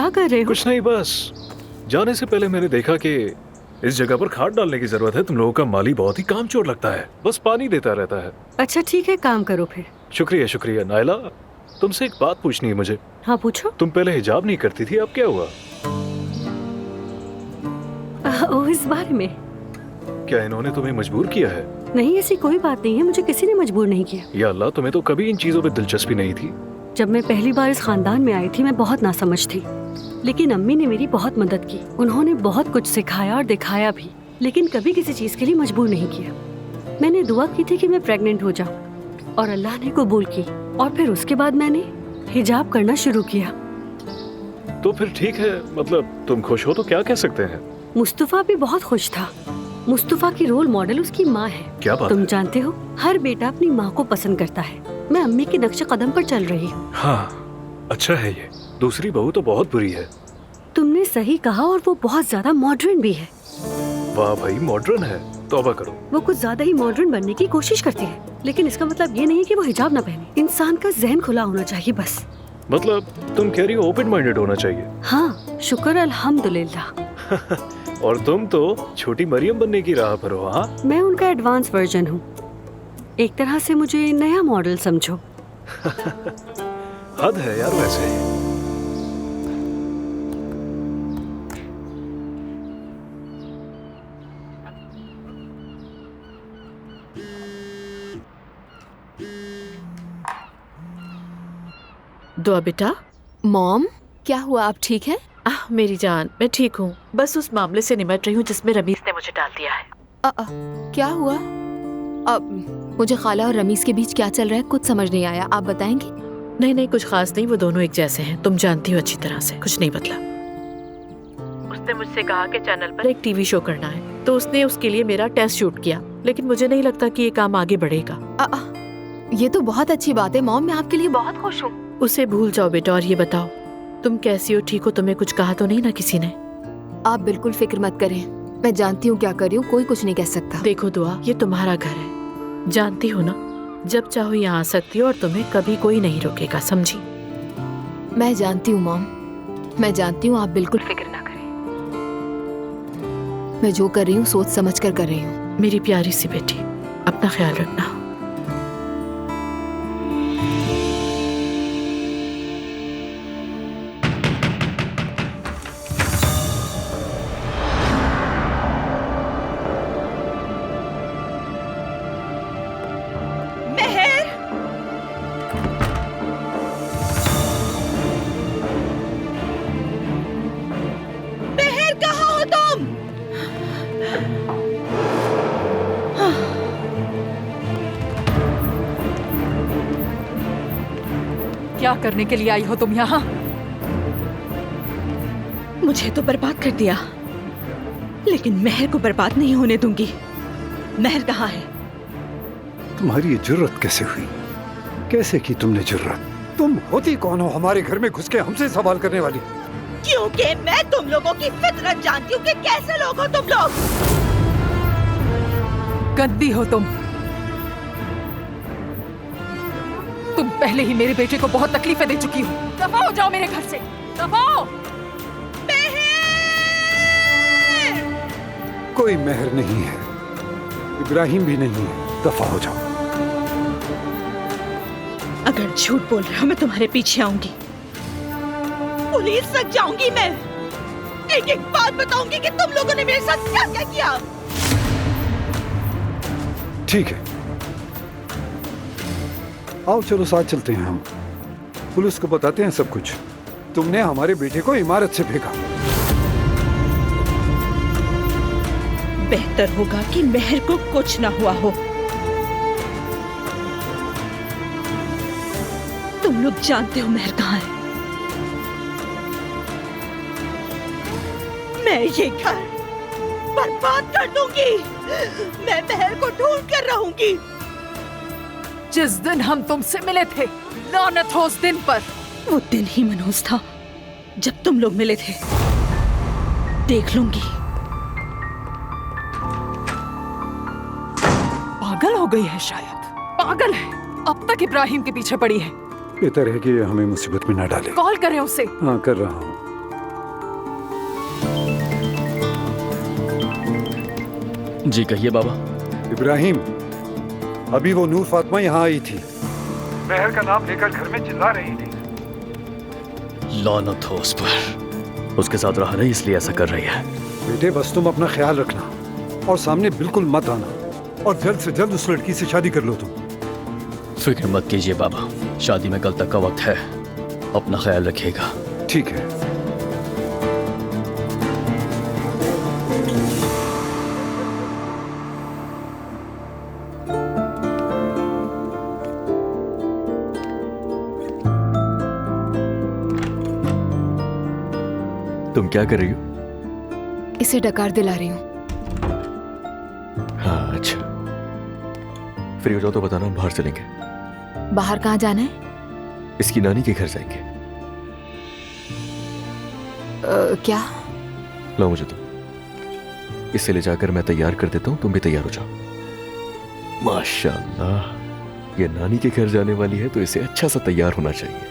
क्या कर रहे हो? कुछ नहीं, बस जाने से पहले मैंने देखा कि इस जगह पर खाद डालने की जरूरत है। तुम लोगों का माली बहुत ही कामचोर लगता है, बस पानी देता रहता है। अच्छा ठीक है, काम करो फिर। शुक्रिया शुक्रिया। नायला, तुमसे एक बात पूछनी है मुझे। हाँ पूछो। तुम पहले हिजाब नहीं करती थी, अब क्या हुआ? ओह, इस बारे में? क्या इन्होंने तुम्हें मजबूर किया है? नहीं, ऐसी कोई बात नहीं है, मुझे किसी ने मजबूर नहीं किया। या अल्लाह, तुम्हें तो कभी इन चीजों पे दिलचस्पी नहीं थी। जब मैं पहली बार इस खानदान में आई थी, मैं बहुत नासमझ थी, लेकिन अम्मी ने मेरी बहुत मदद की। उन्होंने बहुत कुछ सिखाया और दिखाया भी, लेकिन कभी किसी चीज के लिए मजबूर नहीं किया। मैंने दुआ की थी कि मैं प्रेग्नेंट हो जाऊं, और अल्लाह ने कबूल की। और फिर उसके बाद मैंने हिजाब करना शुरू किया। तो फिर ठीक है, मतलब तुम खुश हो तो क्या कह सकते हैं। मुस्तफा भी बहुत खुश था। मुस्तफा की रोल मॉडल उसकी माँ है। क्या बात तुम है? जानते हो, हर बेटा अपनी माँ को पसंद करता है। मैं अम्मी के नक्शे कदम पर चल रही हूँ। हाँ, अच्छा है ये। दूसरी बहू तो बहुत बुरी है। तुमने सही कहा, और वो बहुत ज्यादा मॉडर्न भी है। वाह भाई, मॉडर्न है, तौबा करो। वो कुछ ज्यादा ही मॉडर्न बनने की कोशिश करती है, लेकिन इसका मतलब ये नहीं है कि वो हिजाब ना पहने। इंसान का जहन खुला होना चाहिए बस। मतलब तुम कह रही हो ओपन माइंडेड होना चाहिए? हाँ, शुक्र अल्हम्दुलिल्लाह। और तुम तो छोटी मरियम बनने की राह पर हो। हाँ, मैं उनका एडवांस वर्जन हूँ। एक तरह से मुझे नया मॉडल समझो। हद है यार वैसे। दुआ बेटा। मॉम, क्या हुआ, आप ठीक है? मेरी जान, मैं ठीक हूँ, बस उस मामले से निपट रही हूँ जिसमें रमीज ने मुझे डाल दिया है। क्या हुआ? मुझे खाला और रमीज के बीच क्या चल रहा है कुछ समझ नहीं आया, आप बताएंगी? नहीं नहीं, कुछ खास नहीं, वो दोनों एक जैसे हैं, तुम जानती हो अच्छी तरह से, कुछ नहीं बदला। उसने मुझसे कहा कि चैनल पर एक टीवी शो करना है, तो उसने उसके लिए मेरा टेस्ट शूट किया, लेकिन मुझे नहीं लगता कि ये काम आगे बढ़ेगा। ये तो बहुत अच्छी बात है मॉम, मैं आपके लिए बहुत खुश हूँ। उसे भूल जाओ बेटा, और ये बताओ तुम कैसी हो, ठीक हो? तुम्हें कुछ कहा तो नहीं ना किसी ने? आप बिल्कुल फिक्र मत करें, मैं जानती हूँ क्या कर रही हूँ, कोई कुछ नहीं कह सकता। देखो दुआ, ये तुम्हारा घर है, जानती हो ना, जब चाहो यहाँ आ सकती हो और तुम्हें कभी कोई नहीं रोकेगा, समझी? मैं जानती हूँ मॉम, मैं जानती हूँ, आप बिल्कुल फिक्र ना करें। मैं जो कर रही हूँ सोच समझ कर रही हूँ। मेरी प्यारी सी बेटी, अपना ख्याल रखना। क्या करने के लिए आई हो तुम यहाँ? मुझे तो बर्बाद कर दिया, लेकिन महर को बर्बाद नहीं होने दूंगी। महर कहाँ है? तुम्हारी ये जुर्रत कैसे हुई? कैसे की तुमने जुर्रत? तुम होती कौन हो हमारे घर में घुस के हमसे सवाल करने वाली? क्योंकि मैं तुम लोगों की फितरत जानती हूँ कि कैसे लोग हो तुम लोग। गंदी हो तुम पहले ही मेरे बेटे को बहुत तकलीफें दे चुकी हो। दफा हो जाओ मेरे घर से, दफा हो। कोई महर नहीं है, इब्राहिम भी नहीं है, दफा हो जाओ। अगर झूठ बोल रहे हो मैं तुम्हारे पीछे आऊंगी, पुलिस तक जाऊंगी। मैं एक एक बात बताऊंगी कि तुम लोगों ने मेरे साथ क्या क्या किया। ठीक है, आओ चलो साथ चलते हैं हम, पुलिस को बताते हैं सब कुछ। तुमने हमारे बेटे को इमारत से फेंका। बेहतर होगा कि महर को कुछ ना हुआ हो। तुम लोग जानते हो महर कहाँ है। मैं ये घर बर्बाद कर दूंगी। मैं महर को ढूंढ कर रहूंगी। जिस दिन हम तुमसे मिले थे, लानत हो उस दिन पर। वो दिन ही मनहूस था जब तुम लोग मिले थे। देख लूंगी। पागल हो गई है शायद, पागल है। अब तक इब्राहिम के पीछे पड़ी है। बेहतर है कि हमें मुसीबत में ना डाले। कॉल करें उसे। हाँ कर रहा हूँ। जी कहिए बाबा। इब्राहिम, अभी वो नूर फातिमा यहाँ आई थी, मेहर का नाम लेकर घर में चिल्ला रही थी। लानत हो उस पर, उसके साथ रहा नहीं इसलिए ऐसा कर रही है। बेटे बस तुम अपना ख्याल रखना और सामने बिल्कुल मत आना, और जल्द से जल्द उस लड़की से शादी कर लो तुम। फिक्र मत कीजिए बाबा, शादी में कल तक का वक्त है, अपना ख्याल रखिएगा। ठीक है। तुम क्या कर रही हो? इसे डकार दिला रही हूँ। हाँ अच्छा, फ्री हो जाओ तो बताना, हम बाहर चलेंगे। बाहर कहाँ जाना है? इसकी नानी के घर जाएंगे। क्या? लो मुझे तो, इसे ले जाकर मैं तैयार कर देता हूँ, तुम भी तैयार हो जाओ। माशाल्लाह, ये नानी के घर जाने वाली है तो इसे अच्छा सा तैयार होना चाहिए।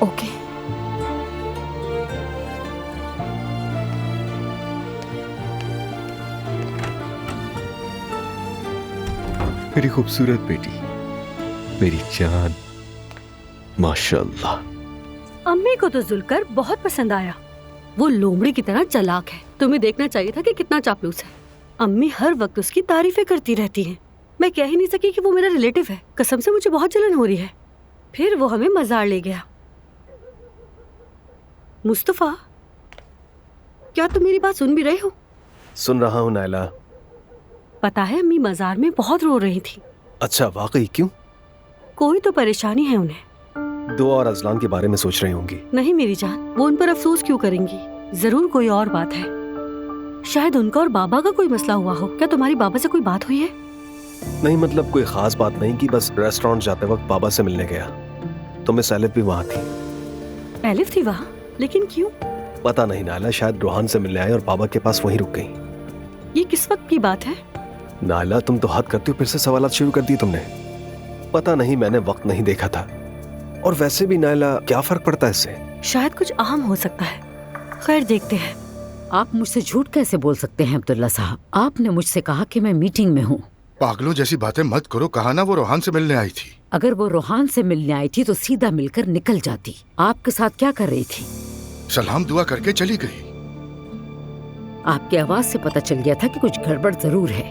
ओके। मेरी खूबसूरत बेटी, मेरी जान, माशाल्लाह। अम्मी को तो जुलकर बहुत पसंद आया। वो लोमड़ी की तरह चालाक है, तुम्हें देखना चाहिए था कि कितना चापलूस है। अम्मी हर वक्त उसकी तारीफें करती रहती हैं। मैं कह ही नहीं सकी कि वो मेरा रिलेटिव है। कसम से मुझे बहुत जलन हो रही है। फिर वो हमें मजार ले गया। मुस्तफा, क्या तुम मेरी बात सुन भी रहे हो? सुन रहा हूँ नायला। पता है अम्मी मजार में बहुत रो रही थी। अच्छा, वाकई? क्यों? कोई तो परेशानी है उन्हें। दुआ और अजलान के बारे में सोच रही होंगी। नहीं मेरी जान, वो उन पर अफसोस क्यों करेंगी? जरूर कोई और बात है। शायद उनका और बाबा का कोई मसला हुआ हो। क्या तुम्हारी बाबा से कोई बात हुई है? नहीं, मतलब कोई खास बात नहीं कि बस रेस्टोरेंट जाते वक्त बाबा से मिलने गया तो मिस एलिफ भी वहाँ थी। एलिफ थी वहाँ? लेकिन क्यों? पता नहीं नायला, शायद रोहान से मिलने आए और बाबा के पास वहीं रुक गई। ये किस वक्त की बात है? नायला, तुम तो हद करती हो, फिर से सवालात शुरू कर दिए तुमने। पता नहीं, मैंने वक्त नहीं देखा था। और वैसे भी नायला, क्या फर्क पड़ता है इससे? शायद कुछ अहम हो सकता है। खैर देखते हैं। आप मुझसे झूठ कैसे बोल सकते हैं अब्दुल्ला साहब? आपने मुझसे कहा कि मैं मीटिंग में हूँ। पागलों जैसी बातें मत करो। कहा ना वो रोहान से मिलने आई थी। अगर वो रोहान से मिलने आई थी तो सीधा मिलकर निकल जाती। आपके साथ क्या कर रही थी? सलाम दुआ करके चली गई। आपकी आवाज से पता चल गया था कि कुछ गड़बड़ जरूर है।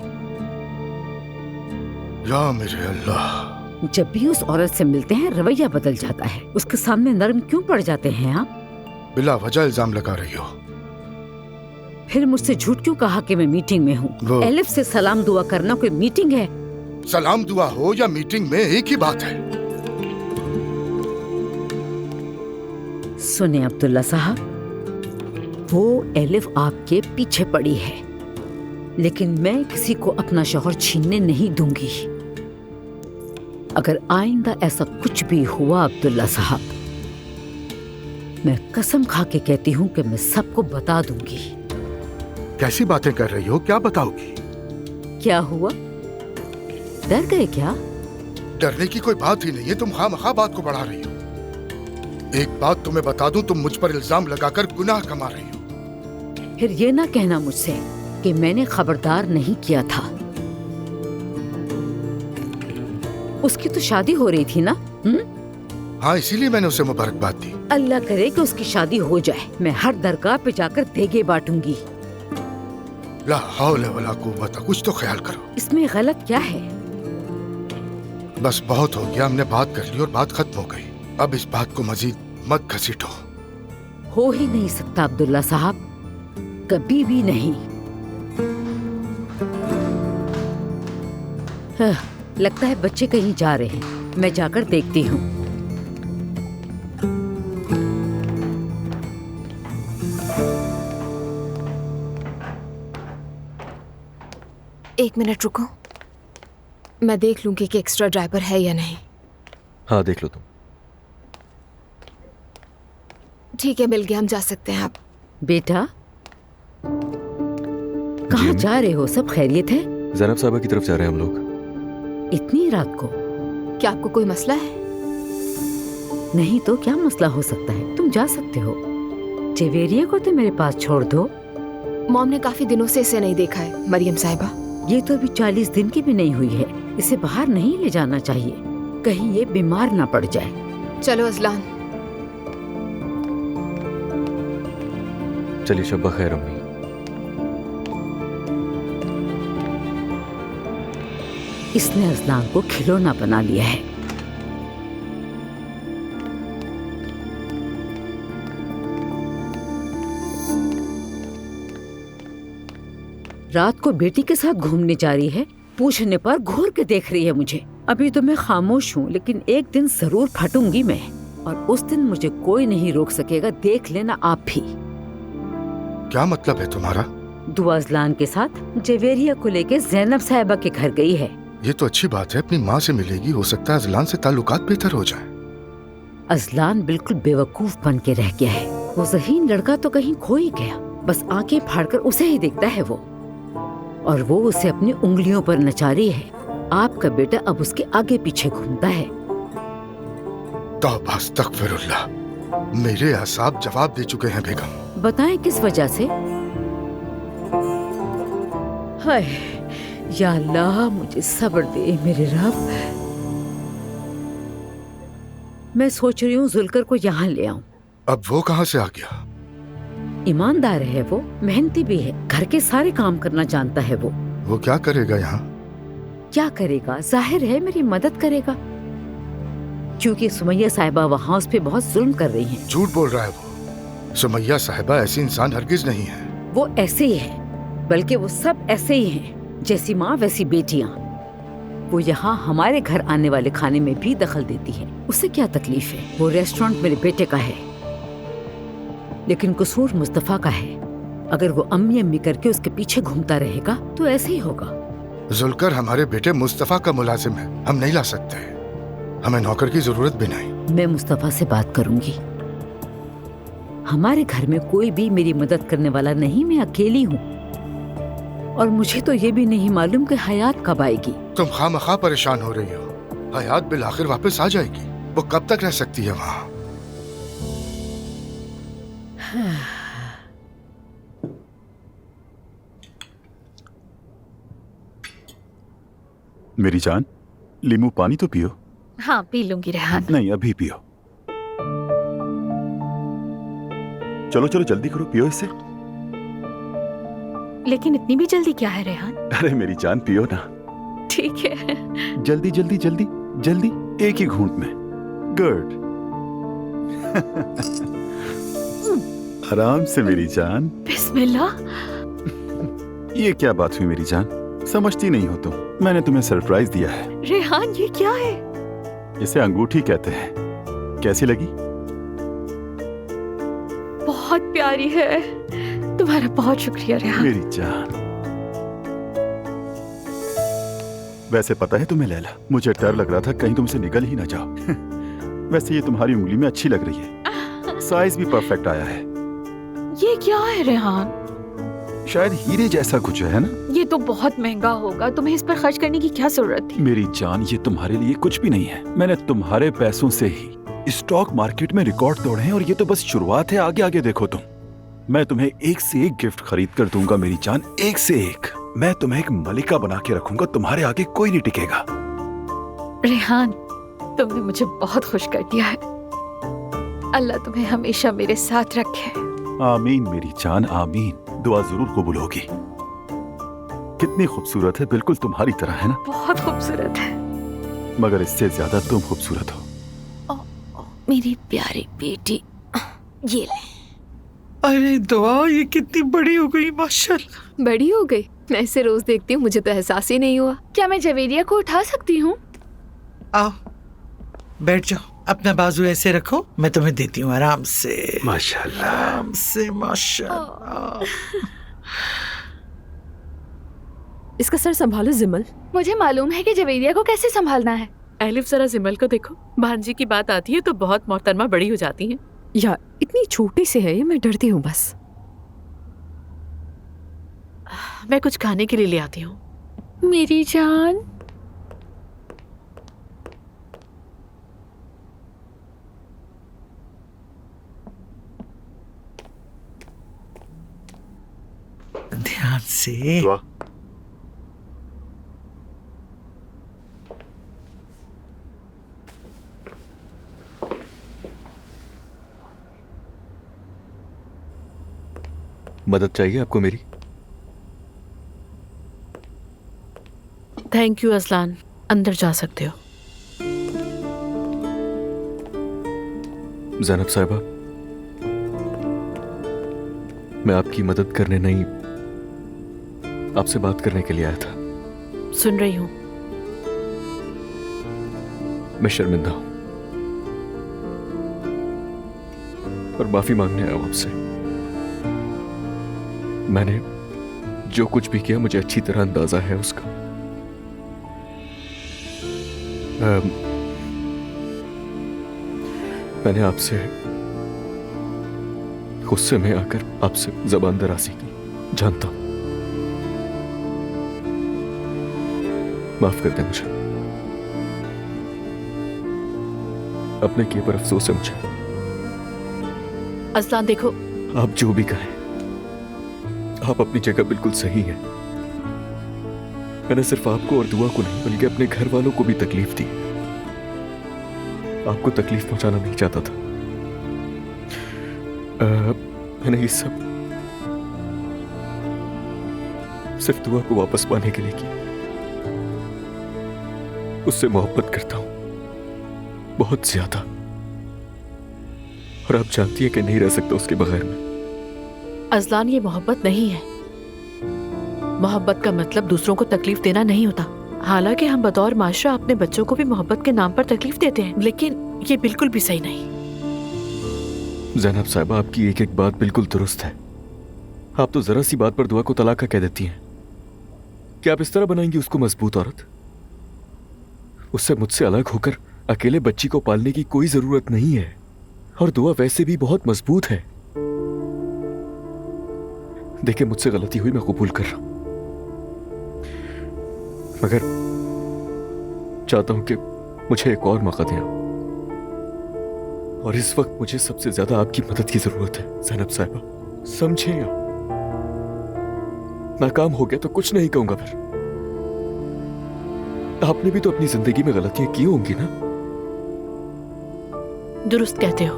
या मेरे अल्लाह, जब भी उस औरत से मिलते हैं रवैया बदल जाता है। उसके सामने नरम क्यों पड़ जाते हैं आप? बिला वजह इल्जाम लगा रही हो। फिर मुझसे झूठ क्यों कहा कि मैं मीटिंग में हूँ? एलिफ से सलाम दुआ करना कोई मीटिंग है? सलाम दुआ हो या मीटिंग में एक ही बात है। सुने अब्दुल्ला साहब, वो एलिफ आपके पीछे पड़ी है, लेकिन मैं किसी को अपना शौहर छीनने नहीं दूंगी। अगर आइंदा ऐसा कुछ भी हुआ अब्दुल्ला साहब, मैं कसम खा के कहती हूँ कि मैं सबको बता दूंगी। कैसी बातें कर रही हो? क्या बताओगी? क्या हुआ? डर गए क्या? डरने की कोई बात ही नहीं है। तुम खामखा बात को बढ़ा रही हो। एक बात तुम्हें बता दूं, तुम मुझ पर इल्जाम लगाकर गुनाह कमा रही हो। फिर ये ना कहना मुझसे कि मैंने खबरदार नहीं किया था। उसकी तो शादी हो रही थी ना? हाँ, इसीलिए मैंने उसे मुबारकबाद दी। अल्लाह करे कि उसकी शादी हो जाए। मैं हर दरगाह पे जाकर देगे बांटूंगी। ला हौला वला कुव्वता, कुछ तो ख्याल करो। इसमें गलत क्या है? बस बहुत हो गया, हमने बात कर ली और बात खत्म हो गई। अब इस बात को मजीद मत घसीटो। हो ही नहीं सकता अब्दुल्ला साहब, कभी भी नहीं। लगता है बच्चे कहीं जा रहे हैं। मैं जाकर देखती हूँ। एक मिनट रुको, मैं देख लूंगी कि एक्स्ट्रा ड्राइवर है या नहीं। हाँ देख लो तुम। ठीक है, मिल गया, हम जा सकते हैं। आप बेटा कहाँ जा रहे हो? सब खैरियत है? ज़ैनब साहबा की तरफ जा रहे हैं हम लोग। इतनी रात को? क्या आपको कोई मसला है? नहीं तो क्या मसला हो सकता है? तुम जा सकते हो। जवेरिया को तो मेरे पास छोड़ दो। मॉम ने काफी दिनों से इसे नहीं देखा है मरियम साहिबा। ये तो अभी 40 दिन की भी नहीं हुई है। इसे बाहर नहीं ले जाना चाहिए, कहीं ये बीमार ना पड़ जाए। चलो अजलान। चलिए शब्बा खैर अम्मी। इसने अजलान को खिलौना बना लिया है। रात को बेटी के साथ घूमने जा रही है, पूछने पर घूर के देख रही है मुझे। अभी तो मैं खामोश हूँ, लेकिन एक दिन जरूर फटूंगी मैं, और उस दिन मुझे कोई नहीं रोक सकेगा। देख लेना आप भी। क्या मतलब है तुम्हारा? दुआ अजलान के साथ जवेरिया को लेके जैनब साहिबा के घर गई है। ये तो अच्छी बात है, अपनी माँ से मिलेगी, हो सकता है अजलान से ताल्लुकात बेहतर हो जाए। अजलान बिल्कुल बेवकूफ बन के रह गया है। वो ज़हीन लड़का तो कहीं खो ही गया, बस आंखें फाड़कर उसे ही देखता है वो, और वो उसे अपनी उंगलियों पर नचा रही है। आपका बेटा अब उसके आगे पीछे घूमता है। तौबा अस्तगफिरुल्लाह, मेरे असाब जवाब दे चुके हैं बेगम। बताएं किस वजह से? हाय या अल्लाह, मुझे सब्र दे मेरे रब। मैं सोच रही हूँ जुलकर को यहाँ ले आऊं। अब वो कहाँ से आ गया? ईमानदार है वो, मेहनती भी है, घर के सारे काम करना जानता है वो। वो क्या करेगा यहाँ? क्या करेगा? जाहिर है मेरी मदद करेगा, क्योंकि सुमैया साहिबा वहाँ उस पे बहुत जुल्म कर रही हैं। झूठ बोल रहा है वो। सुमैया साहिबा ऐसी इंसान हरगिज नहीं है। वो ऐसे ही है, बल्कि वो सब ऐसे ही हैं। जैसी माँ वैसी बेटियाँ। वो यहाँ हमारे घर आने वाले खाने में भी दखल देती है। उसे क्या तकलीफ है? वो रेस्टोरेंट मेरे बेटे का है, लेकिन कसूर मुस्तफा का है। अगर वो अम्मी अम्मी करके उसके पीछे घूमता रहेगा तो ऐसे ही होगा। जुलकर हमारे बेटे मुस्तफा का मुलाजिम है, हम नहीं ला सकते। हमें नौकर की जरूरत भी नहीं। मैं मुस्तफा से बात करूंगी। हमारे घर में कोई भी मेरी मदद करने वाला नहीं, मैं अकेली हूँ। और मुझे तो ये भी नहीं मालूम कि हयात कब आएगी। तुम खामखा परेशान हो रही हो। हयात बिल आखिर वापस आ जाएगी। वो कब तक रह सकती है वहाँ? मेरी जान, लीमू पानी तो पियो। हाँ पी लूंगी रेहान। नहीं अभी पियो। चलो चलो जल्दी करो, पियो इसे। लेकिन इतनी भी जल्दी क्या है रेहान? अरे मेरी जान पियो ना। ठीक है। जल्दी जल्दी जल्दी जल्दी, एक ही घूंट में। गुड। आराम से मेरी जान। बिस्मिल्लाह। ये क्या बात हुई मेरी जान, समझती नहीं हो तुम। मैंने तुम्हें सरप्राइज दिया है। रेहान ये क्या है? इसे अंगूठी कहते हैं। कैसी लगी? बहुत प्यारी है। तुम्हारा बहुत शुक्रिया रेहान। मेरी जान। वैसे पता है तुम्हें लैला, मुझे डर लग रहा था कहीं तुमसे निकल ही ना जाओ। वैसे ये तुम्हारी उंगली में अच्छी लग रही है, साइज भी परफेक्ट आया है। ये क्या है रेहान? शायद हीरे जैसा कुछ है ना? ये तो बहुत महंगा होगा, तुम्हें इस पर खर्च करने की क्या जरूरत थी? मेरी जान, ये तुम्हारे लिए कुछ भी नहीं है। मैंने तुम्हारे पैसों से ही स्टॉक मार्केट में रिकॉर्ड तोड़े हैं, और ये तो बस शुरुआत है। आगे आगे देखो तुम। मैं तुम्हें एक से एक गिफ्ट खरीद कर दूंगा मेरी जान, एक से एक। मैं तुम्हें एक मलिका बना के रखूंगा, तुम्हारे आगे कोई नहीं टिकेगा। रेहान, तुमने मुझे बहुत खुश कर दिया है। अल्लाह तुम्हें हमेशा मेरे साथ रखे। आमीन मेरी जान, आमीन। दुआ जरूर कबूल होगी। कितनी खूबसूरत है, बिल्कुल तुम्हारी तरह है ना? बहुत खूबसूरत है, मगर इससे ज्यादा तुम खूबसूरत हो। मेरी प्यारी बेटी, ये ले। अरे दुआ, ये कितनी बड़ी हो गई माशाल्लाह। बड़ी हो गई? मैं इसे रोज देखती हूँ, मुझे तो एहसास ही नहीं हुआ। क्या मैं जवेरिया को उठा सकती हूँ? आओ बैठ जाओ, अपना बाजू ऐसे रखो, मैं तुम्हें देती हूँ आराम से। माशाल्लाह। आराम से माशाल्लाह। इसका सर संभालो जिमल। मुझे मालूम है कि जवेरिया को कैसे संभालना है। एलिफ जरा जिमल को देखो, भांजी की बात आती है तो बहुत मोहतरमा बड़ी हो जाती हैं। यार इतनी छोटी सी है ये, मैं डरती हूँ बस। मैं कुछ खाने के लिए ले आती हूँ। मेरी जान। ध्यान से। दुआ। मदद चाहिए आपको मेरी? थैंक यू असलान, अंदर जा सकते हो। ज़ैनब साहिबा, मैं आपकी मदद करने नहीं, आपसे बात करने के लिए आया था। सुन रही हूँ। मैं शर्मिंदा हूं और माफी मांगने आया हूं आपसे। मैंने जो कुछ भी किया मुझे अच्छी तरह अंदाजा है उसका। मैंने आपसे गुस्से में आकर आपसे ज़बान दराज़ी की, जानता हूं। माफ कर दें मुझे, अपने किए पर अफसोस है मुझे। असलान देखो, आप जो भी कहें, आप अपनी जगह बिल्कुल सही हैं। मैंने सिर्फ आपको और दुआ को नहीं बल्कि अपने घर वालों को भी तकलीफ दी। आपको तकलीफ पहुंचाना नहीं चाहता था। मैंने ये सब सिर्फ दुआ को वापस पाने के लिए किया। उससे मोहब्बत करता हूं बहुत ज्यादा, और आप जानती हैं कि नहीं रह सकता उसके बगैर में। अजलान, ये मोहब्बत नहीं है। मोहब्बत का मतलब दूसरों को तकलीफ देना नहीं होता। हालांकि हम बतौर माशरा अपने बच्चों को भी मोहब्बत के नाम पर तकलीफ देते हैं, लेकिन ये बिल्कुल भी सही नहीं। ज़ैनब साहिबा, आपकी एक एक बात बिल्कुल दुरुस्त है। आप तो जरा सी बात पर दुआ को तलाक कह देती हैं। क्या आप इस तरह बनाएंगी उसको मजबूत औरत? उससे मुझसे अलग होकर अकेले बच्ची को पालने की कोई जरूरत नहीं है, और दुआ वैसे भी बहुत मजबूत है। देखिए, मुझसे गलती हुई, मैं कबूल कर रहा हूं, मगर चाहता हूं कि मुझे एक और मौका दें। और इस वक्त मुझे सबसे ज्यादा आपकी मदद की जरूरत है ज़ैनब साहिबा, समझें आप। नाकाम हो गया तो कुछ नहीं कहूंगा फिर। आपने भी तो अपनी जिंदगी में गलतियां की होंगी ना? दुरुस्त कहते हो,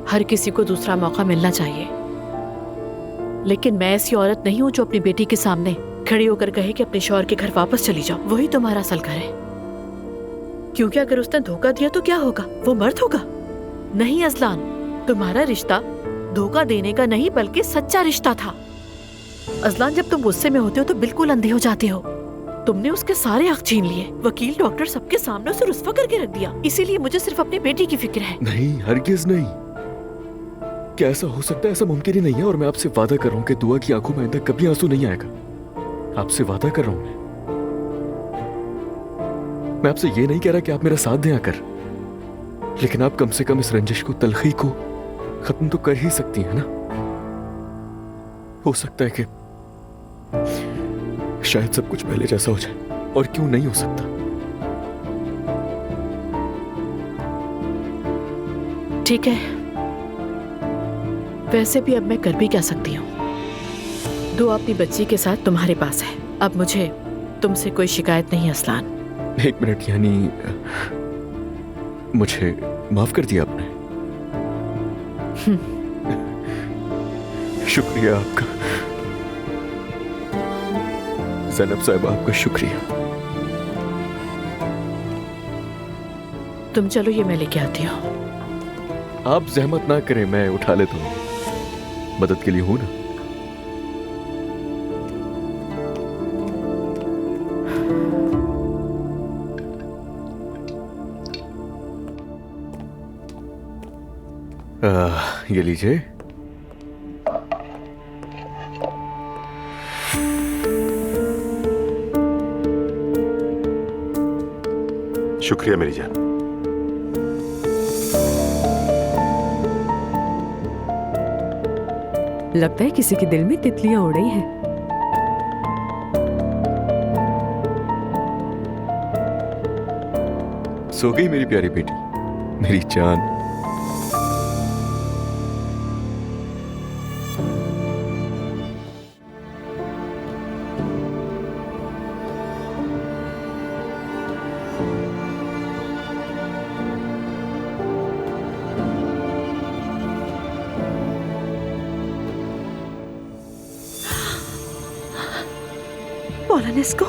हर किसी को दूसरा मौका मिलना चाहिए, लेकिन मैं ऐसी औरत नहीं हूं जो अपनी बेटी के सामने खड़ी होकर कहे कि अपने शौहर के घर वापस चली जाओ, वही तुम्हारा असल घर है। क्योंकि अगर उसने धोखा दिया तो क्या होगा? वो मर्द होगा? नहीं अजलान, तुम्हारा रिश्ता धोखा देने का नहीं बल्कि सच्चा रिश्ता था। अजलान, जब तुम गुस्से में होते हो तो बिल्कुल अंधे हो जाते हो। तुमने उसके सारे हक छीन लिए, वकील, डॉक्टर, सबके सामने उसे रुस्वा करके रख दिया। इसीलिए मुझे सिर्फ अपनी बेटी की फिक्र है। नहीं, हरगिज नहीं। क्या ऐसा हो सकता है? ऐसा मुमकिन ही नहीं है। और मैं आपसे वादा कर रहा हूं कि दुआ की आंखों में आइंदा कभी आंसू नहीं आएगा। आपसे वादा कर रहा हूं। मैं आपसे ये नहीं कह रहा कि आप मेरा साथ दें आकर, लेकिन आप कम से कम इस रंजिश को, तलखी को खत्म तो कर ही सकती हैं ना। हो सकता है कि शायद सब कुछ पहले जैसा हो जाए, और क्यों नहीं हो सकता? ठीक है, वैसे भी अब मैं कर भी क्या सकती हूँ। दुआ अपनी बच्ची के साथ तुम्हारे पास है। अब मुझे तुमसे कोई शिकायत नहीं असलान। एक मिनट, यानी मुझे माफ कर दिया आपने? शुक्रिया आपका ज़ैनब साहिबा, आपका शुक्रिया। तुम चलो, ये मैं लेके आती हूँ। आप जहमत ना करें, मैं उठा लेता हूँ। मदद के लिए हूं ना। ये लीजिए। शुक्रिया मेरी जान। लगता है किसी के दिल में तितलियां उड़ रही हैं। सो गई मेरी प्यारी बेटी, मेरी जान। पोलानेस्को,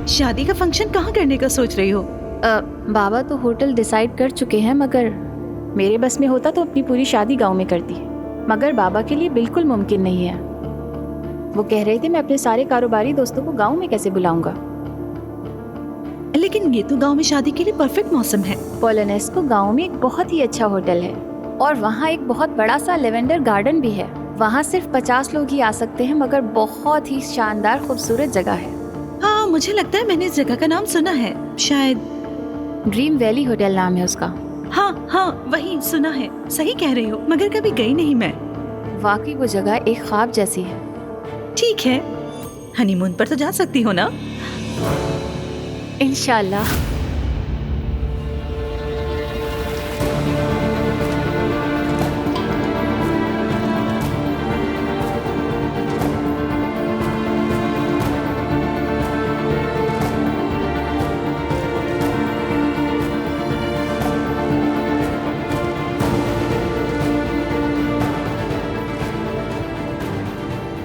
शादी का फंक्शन कहाँ करने का सोच रही हो? बाबा तो होटल डिसाइड कर चुके हैं, मगर मेरे बस में होता तो अपनी पूरी शादी गांव में करती, मगर बाबा के लिए बिल्कुल मुमकिन नहीं है। वो कह रहे थे मैं अपने सारे कारोबारी दोस्तों को गांव में कैसे बुलाऊंगा। लेकिन ये तो गांव में शादी के लिए परफेक्ट मौसम है। पोलानेस्को गांव में एक बहुत ही अच्छा होटल है और वहाँ एक बहुत बड़ा सा लेवेंडर गार्डन भी है। वहाँ सिर्फ 50 लोग ही आ सकते हैं, मगर बहुत ही शानदार खूबसूरत जगह है। हाँ, मुझे लगता है मैंने इस जगह का नाम सुना है, शायद ड्रीम वैली होटल नाम है उसका। हाँ हाँ, वही सुना है। सही कह रही हो, मगर कभी गई नहीं मैं। वाकई वो जगह एक ख्वाब जैसी है। ठीक है, हनीमून पर तो जा सकती हो ना? इंशाल्लाह।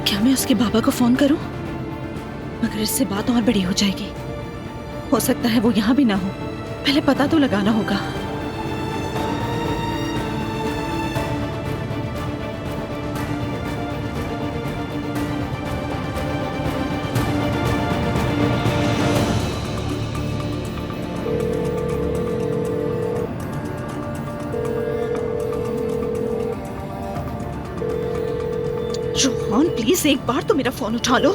क्या मैं उसके बाबा को फोन करूं? मगर इससे बात और बड़ी हो जाएगी। हो सकता है वो यहाँ भी ना हो। पहले पता तो लगाना होगा। रोहन, प्लीज एक बार तो मेरा फोन उठा लो।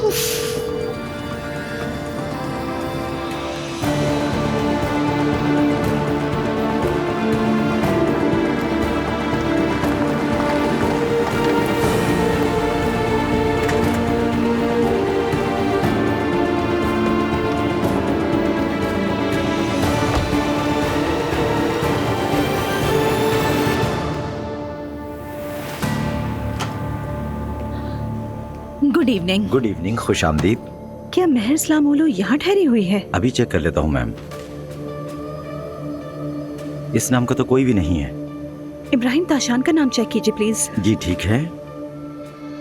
Good evening. गुड इवनिंग, खुश आमदीद। क्या मेहर इस्लामोलो यहाँ ठहरी हुई है? अभी चेक कर लेता हूँ मैम। इस नाम का तो कोई भी नहीं है। इब्राहिम ताशान का नाम चेक कीजिए प्लीज। जी ठीक है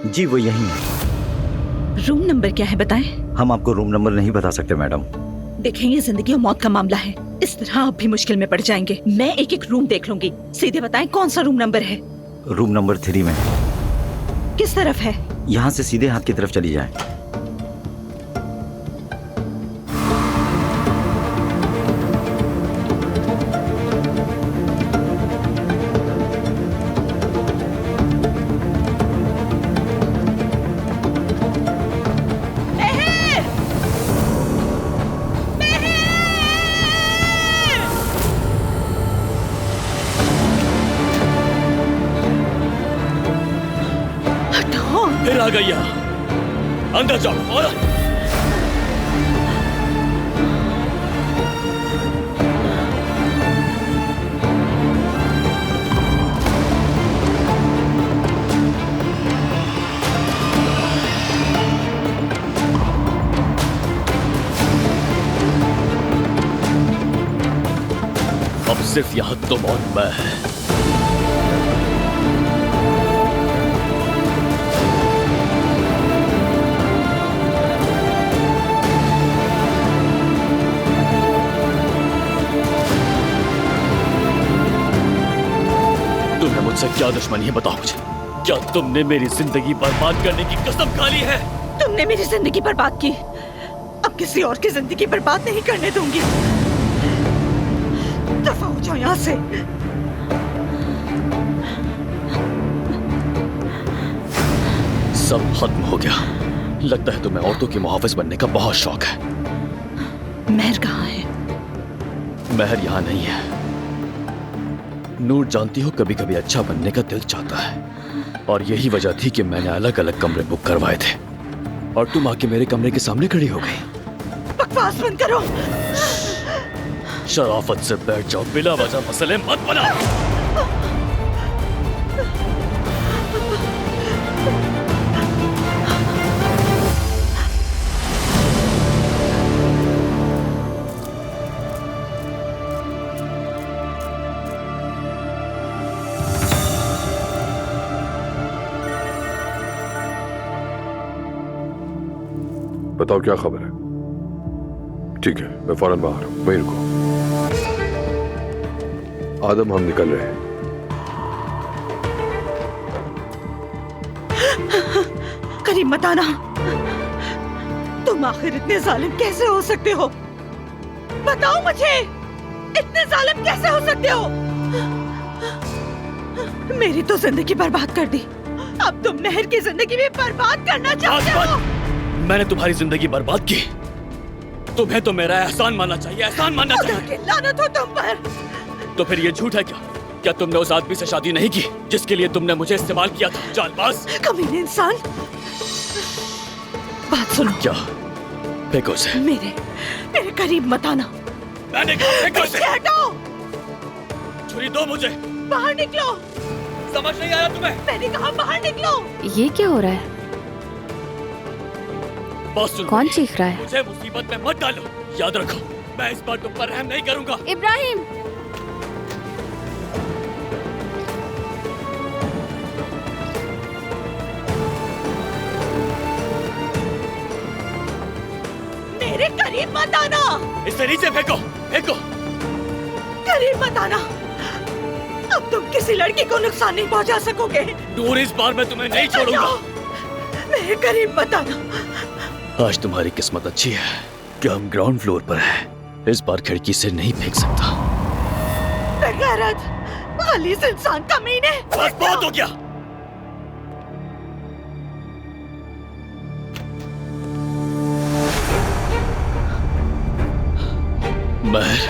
जी, वो यही है। रूम नंबर क्या है बताएं? हम आपको रूम नंबर नहीं बता सकते मैडम। देखें, ये जिंदगी और मौत का मामला है। इस तरह आप भी मुश्किल में पड़ जाएंगे। मैं एक एक रूम देख लूंगी। सीधे बताएं कौन सा रूम नंबर है? रूम नंबर 3 में। किस तरफ है? यहाँ से सीधे हाथ की तरफ चली जाए। फिर आ गई यहाँ। अंदर जाओ और अब सिर्फ यहाँ तुम और मैं। मुझसे क्या दुश्मनी है बताओ मुझे। क्या तुमने मेरी जिंदगी बर्बाद करने की कसम खा ली है? तुमने मेरी जिंदगी बर्बाद की, अब किसी और की जिंदगी बर्बाद नहीं करने दूंगी। दफा हो जाओ यहाँ से। सब खत्म हो गया। लगता है तुम्हें औरतों की मुहाफिज बनने का बहुत शौक है। महर कहाँ है? महर यहाँ नहीं है। नूर, जानती हो कभी कभी अच्छा बनने का दिल चाहता है, और यही वजह थी कि मैंने अलग अलग कमरे बुक करवाए थे और तुम आके मेरे कमरे के सामने खड़ी हो गई। बकवास बंद करो। शराफत से बैठ जाओ, बिला वजह मसले मत बनाओ। बताओ क्या खबर है? ठीक है, मैं फौरन बाहर हूं, वहीं रुको। आदम, हम निकल रहे हैं। करीम मत आना। तुम आखिर इतने जालिम कैसे हो सकते हो? बताओ मुझे, इतने जालिम कैसे हो सकते हो? मेरी तो जिंदगी बर्बाद कर दी, अब तुम मेहर की जिंदगी भी बर्बाद करना चाहते हो। मैंने तुम्हारी जिंदगी बर्बाद की, तुम्हें तो मेरा एहसान मानना चाहिए, एहसान मानना चाहिए। लानत हो तुम पर। तो फिर ये झूठ है क्या? क्या तुमने उस आदमी से शादी नहीं की जिसके लिए तुमने मुझे इस्तेमाल किया था? जालबाज, कमीने इंसान। बात सुनो। क्या? फेंको उसे। मेरे करीब मत आना। मैंने कहा फेंको उसे। हटाओ। छुरी दो मुझे। बाहर निकलो। समझ नहीं आया तुम्हें? मैंने कहा बाहर निकलो। ये क्या हो रहा है? बस सुन, कौन चीख रहा है? मुझे मुसीबत में मत डालो। याद रखो, मैं इस बार तुम पर रहम नहीं करूंगा। इब्राहिम, मेरे करीब मत आना। इसे नीचे फेंको, फेंको। करीब मत आना। अब तुम किसी लड़की को नुकसान नहीं पहुंचा सकोगे। नूर, इस बार मैं तुम्हें नहीं छोड़ूंगा। मेरे करीब मत आना। आज तुम्हारी किस्मत अच्छी है कि हम ग्राउंड फ्लोर पर हैं। इस बार खिड़की से नहीं फेंक सकता। बेगैरत, गलीज़ इंसान, कमीने। बस बहुत हो गया। महर,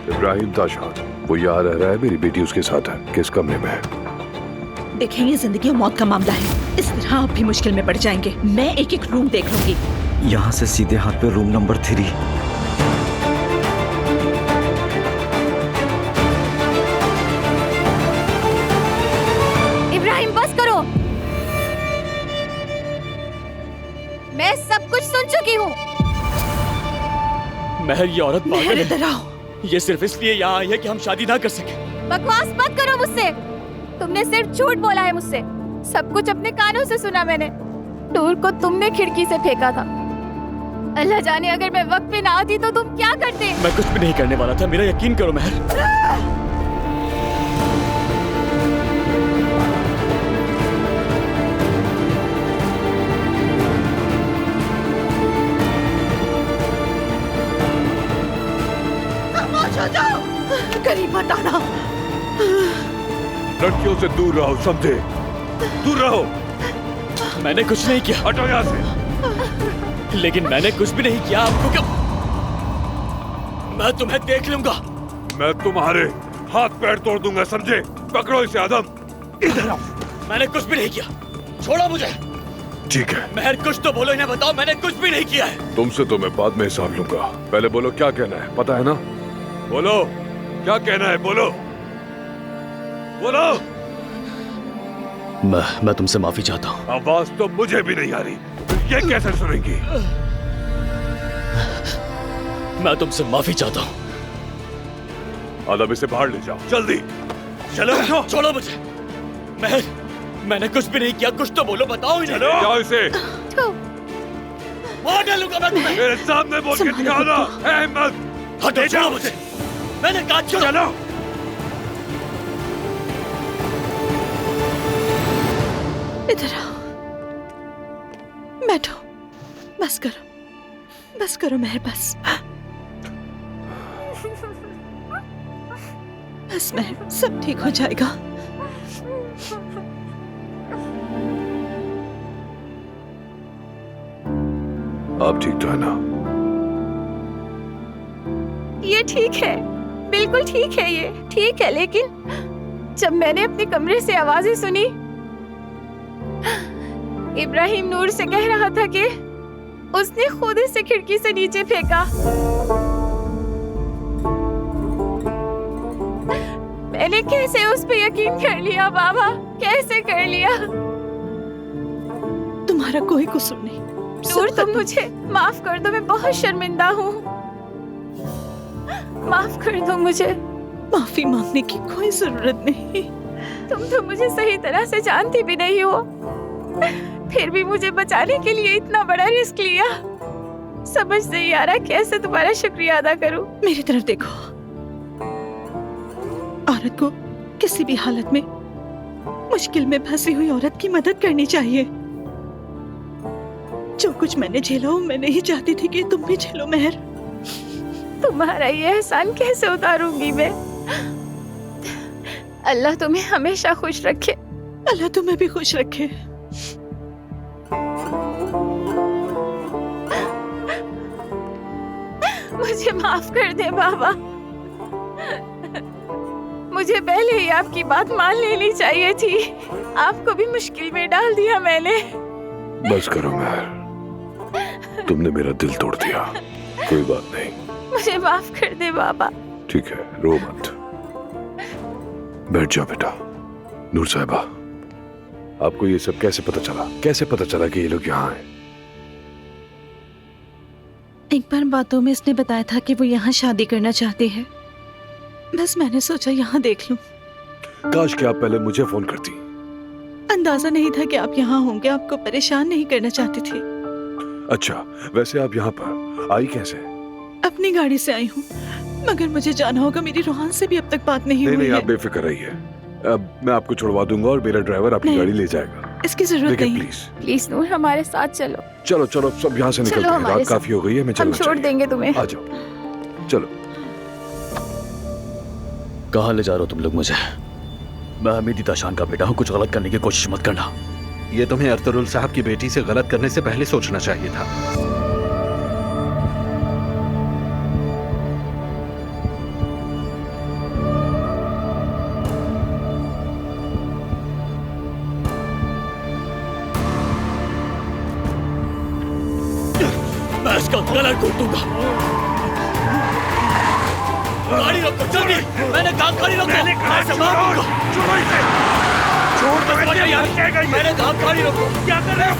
इब्राहिम ताशाद, वो यहाँ रह रहा है, मेरी बेटी उसके साथ है। किस कमरे में है? देखेंगे, जिंदगी और मौत का मामला है, इस तरह आप भी मुश्किल में पड़ जाएंगे। मैं एक एक रूम देख लूंगी। यहाँ से सीधे हाथ पे रूम नंबर 3। इब्राहिम बस करो। मैं सब कुछ सुन चुकी हूँ। महर, ये औरत पागल मेरे है। इधर आओ। ये सिर्फ इसलिए यहाँ आई है कि हम शादी ना कर सके। बकवास मत करो मुझसे। तुमने सिर्फ झूठ बोला है मुझसे। सब कुछ अपने कानों से सुना मैंने। नूर को तुमने खिड़की से फेंका था। अल्लाह जाने अगर मैं वक्त पे ना आती तो तुम क्या करते। मैं कुछ भी नहीं करने वाला था, मेरा यकीन करो महर। करीब मत आना। लड़कियों से दूर रहो, समझे? दूर रहो। मैंने कुछ नहीं किया। हटो यहाँ से। लेकिन मैंने कुछ भी नहीं किया। आपको क्या? मैं तुम्हें देख लूंगा। मैं तुम्हारे हाथ पैर तोड़ दूंगा, समझे? पकड़ो इसे आदम। इधर आओ। मैंने कुछ भी नहीं किया, छोड़ो मुझे। ठीक है। महर, कुछ तो बोलो, इन्हें बताओ मैंने कुछ भी नहीं किया है। तुमसे तो मैं बाद में हिसाब लूंगा, पहले बोलो क्या कहना है, पता है ना? बोलो क्या कहना है, बोलो बोलो। मैं तुमसे माफी चाहता हूँ। आवाज तो मुझे भी नहीं आ रही, ये कैसे सुनेंगी? मैं तुमसे माफी चाहता हूँ। आदम, इसे बाहर ले जाओ जल्दी। चलो, छोड़ो मुझे। महर, मैंने कुछ भी नहीं किया, कुछ तो बोलो, बताओ इन्हें। चलो जाओ इसे। मार डालूंगा मैं तुम्हें। मेरे सामने बोल के दिखाना है हिम्मत। हटो, छोड़ो मुझे। मैंने कहा छोड़ो। चलो। इधर आओ, बैठो। बस करो मेहर, बस मेहर, सब ठीक हो जाएगा। आप ठीक तो है ना? ये ठीक है, बिल्कुल ठीक है, ये ठीक है। लेकिन जब मैंने अपने कमरे से आवाजें सुनी, इब्राहिम नूर से कह रहा था कि उसने खुद इसे खिड़की से नीचे फेंका। मैंने कैसे उस पे यकीन कर लिया बाबा, कैसे कर लिया? तुम्हारा कोई कसूर नहीं। नूर तुम मुझे माफ कर दो, मैं बहुत शर्मिंदा हूँ। माफ कर दो मुझे। माफी मांगने की कोई जरूरत नहीं। तुम तो मुझे सही तरह से जानती भी नहीं हो, फिर भी मुझे बचाने के लिए इतना बड़ा रिस्क लिया। समझ नहीं आ रहा कैसे तुम्हारा शुक्रिया अदा करूं। मेरी तरफ देखो, औरत को किसी भी हालत में, मुश्किल में फंसी हुई औरत की मदद करनी चाहिए। जो कुछ मैंने झेला वो मैं नहीं चाहती थी कि तुम भी झेलो मेहर। तुम्हारा ये एहसान कैसे उतारूंगी मैं? अल्लाह तुम्हें हमेशा खुश रखे। अल्लाह तुम्हें भी खुश रखे। मुझे माफ कर दे बाबा, मुझे पहले ही आपकी बात मान लेनी चाहिए थी। आपको भी मुश्किल में डाल दिया मैंने। बस करो मेहर, तुमने मेरा दिल तोड़ दिया। कोई बात नहीं, मुझे माफ कर दे बाबा। ठीक है, रो मत, बैठ जाओ बेटा। नूर साहिबा, आपको ये सब कैसे पता चला? कैसे पता चला कि ये लोग यहाँ हैं? एक बार बातों में इसने बताया था कि वो यहाँ शादी करना चाहती है। बस मैंने सोचा यहाँ देख लूं। काश कि आप पहले मुझे फोन करती। अंदाजा नहीं था कि आप यहाँ होंगे, आपको परेशान नहीं करना चाहती थी। अच्छा, वैसे आप यहाँ पर आई कैसे? अपनी गाड़ी से आई हूँ, मगर मुझे जाना होगा। मेरी रोहान से भी अब तक बात नहीं हुई नहीं, है। आप बेफिक्र रहिए, अब मैं आपको छुड़वा दूंगा और मेरा ड्राइवर आपकी गाड़ी ले जाएगा। इसकी जरूरत नहीं। प्लीज प्लीज नूर, हमारे साथ चलो। चलो चलो, सब यहाँ से निकलते हैं। रात काफी हो गई है, मैं हम चलना छोड़ देंगे तुम्हें। आ जाओ, चलो। कहाँ ले जा रहे हो तुम लोग मुझे? मैं हमीदी ताशान का बेटा हूँ, कुछ गलत करने की कोशिश मत करना। ये तुम्हें अरतुरुल साहब की बेटी से गलत करने से पहले सोचना चाहिए था। मैं इसका गला घोट दूंगा। गाड़ी रोको जल्दी, मैंने कहा गाड़ी रोको। मैंने कहा छोड़ दो यार, मैंने कहा गाड़ी रोको। क्या कर रहे हो?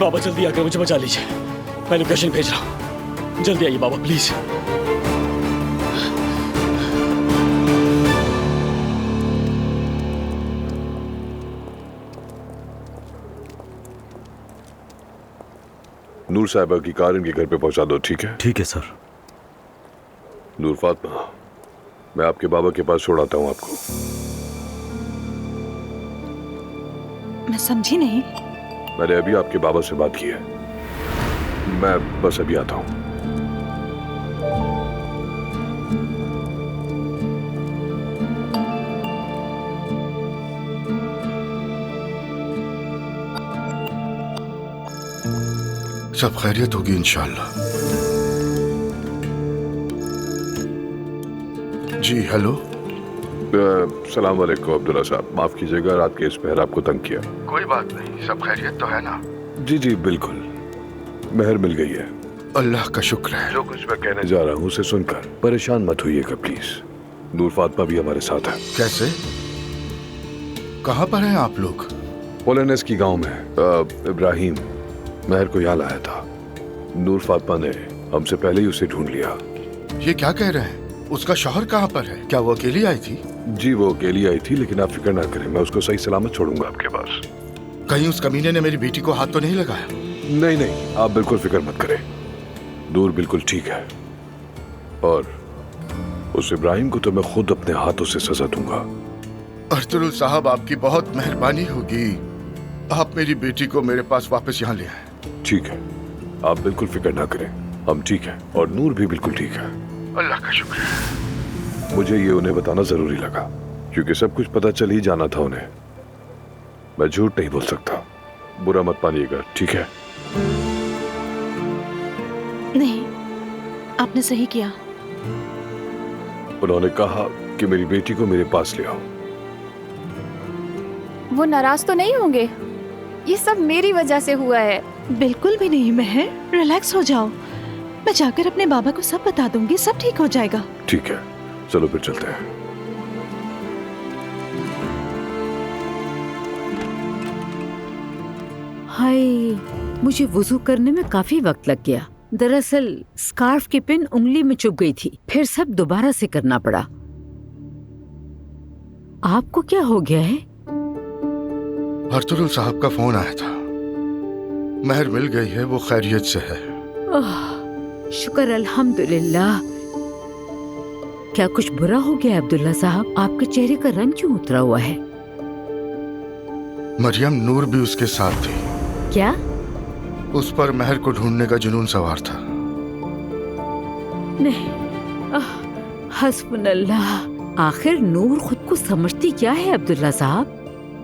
बाबा जल्दी आकर मुझे बचा लीजिए, मैं लोकेशन भेज रहा हूँ। जल्दी आइए बाबा प्लीज। नूर साहिबा की कार इनके घर पे पहुंचा दो, ठीक है? ठीक है सर। नूर फातिमा, मैं आपके बाबा के पास छोड़ाता हूँ आपको। मैं समझी नहीं। मैंने अभी आपके बाबा से बात की है, मैं बस अभी आता हूँ। सब खैरियत होगी इंशाल्लाह। जी हेलो। सलाम वालेकुम अब्दुल्ला साहब, माफ कीजिएगा रात के इस पहर आपको तंग किया। कोई बात नहीं, सब खैरियत तो है ना? जी जी बिल्कुल, मेहर मिल गई है। अल्लाह का शुक्र है। जो कुछ मैं कहने जा रहा हूँ उसे सुनकर परेशान मत होइएगा प्लीज। नूर फातिमा भी हमारे साथ है। कैसे? कहाँ पर हैं आप लोग? पोलेनेस की गांव में। इब्राहिम मेहर को यहाँ लाया था। नूर फातिमा ने हमसे पहले ही उसे ढूंढ लिया। ये क्या कह रहे हैं? उसका शौहर कहाँ पर है? क्या वो अकेली आई थी? जी वो अकेली आई थी, लेकिन आप फिक्र ना करें, मैं उसको सही सलामत छोड़ूंगा आपके पास। कहीं उस कमीने ने मेरी बेटी को हाथ तो नहीं लगाया? नहीं नहीं, आप बिल्कुल फिक्र मत करें, दूर बिल्कुल ठीक है और उस इब्राहिम को तो मैं खुद अपने हाथों से सजा दूंगा। अर्तुल साहब, आपकी बहुत मेहरबानी होगी। आप मेरी बेटी को मेरे पास वापस यहाँ ले आए। ठीक है, आप बिल्कुल फिक्र ना करें, हम ठीक हैं और नूर भी बिल्कुल ठीक है। अल्लाह का शुक्र है। मुझे ये उन्हें बताना जरूरी लगा क्योंकि सब कुछ पता चल ही जाना था उन्हें। मैं झूठ नहीं बोल सकता, बुरा मत मानिएगा, ठीक है? नहीं, आपने सही किया। उन्होंने कहा कि मेरी बेटी को मेरे पास ले आओ। वो नाराज तो नहीं होंगे? ये सब मेरी वजह से हुआ है। बिल्कुल भी नहीं महर, रिलैक्स हो जाओ। मैं जाकर अपने बाबा को सब बता दूंगी, सब ठीक हो जाएगा। ठीक है, चलो फिर चलते हैं। हाय, मुझे वुजू करने में काफी वक्त लग गया। दरअसल स्कार्फ की पिन उंगली में चुभ गई थी, फिर सब दोबारा से करना पड़ा। आपको क्या हो गया है? अर्तुल साहब का फोन आया था। महर मिल गई है, वो खैरियत से है। शुक्र अल्हम्दुलिल्लाह। क्या कुछ बुरा हो गया अब्दुल्ला साहब? आपके चेहरे का रंग क्यों उतरा हुआ है? मरियम नूर भी उसके साथ थी। क्या? उस पर महर को ढूंढने का जुनून सवार था। नहीं, हस्बुनल्लाह। आखिर नूर खुद को समझती क्या है अब्दुल्ला साहब?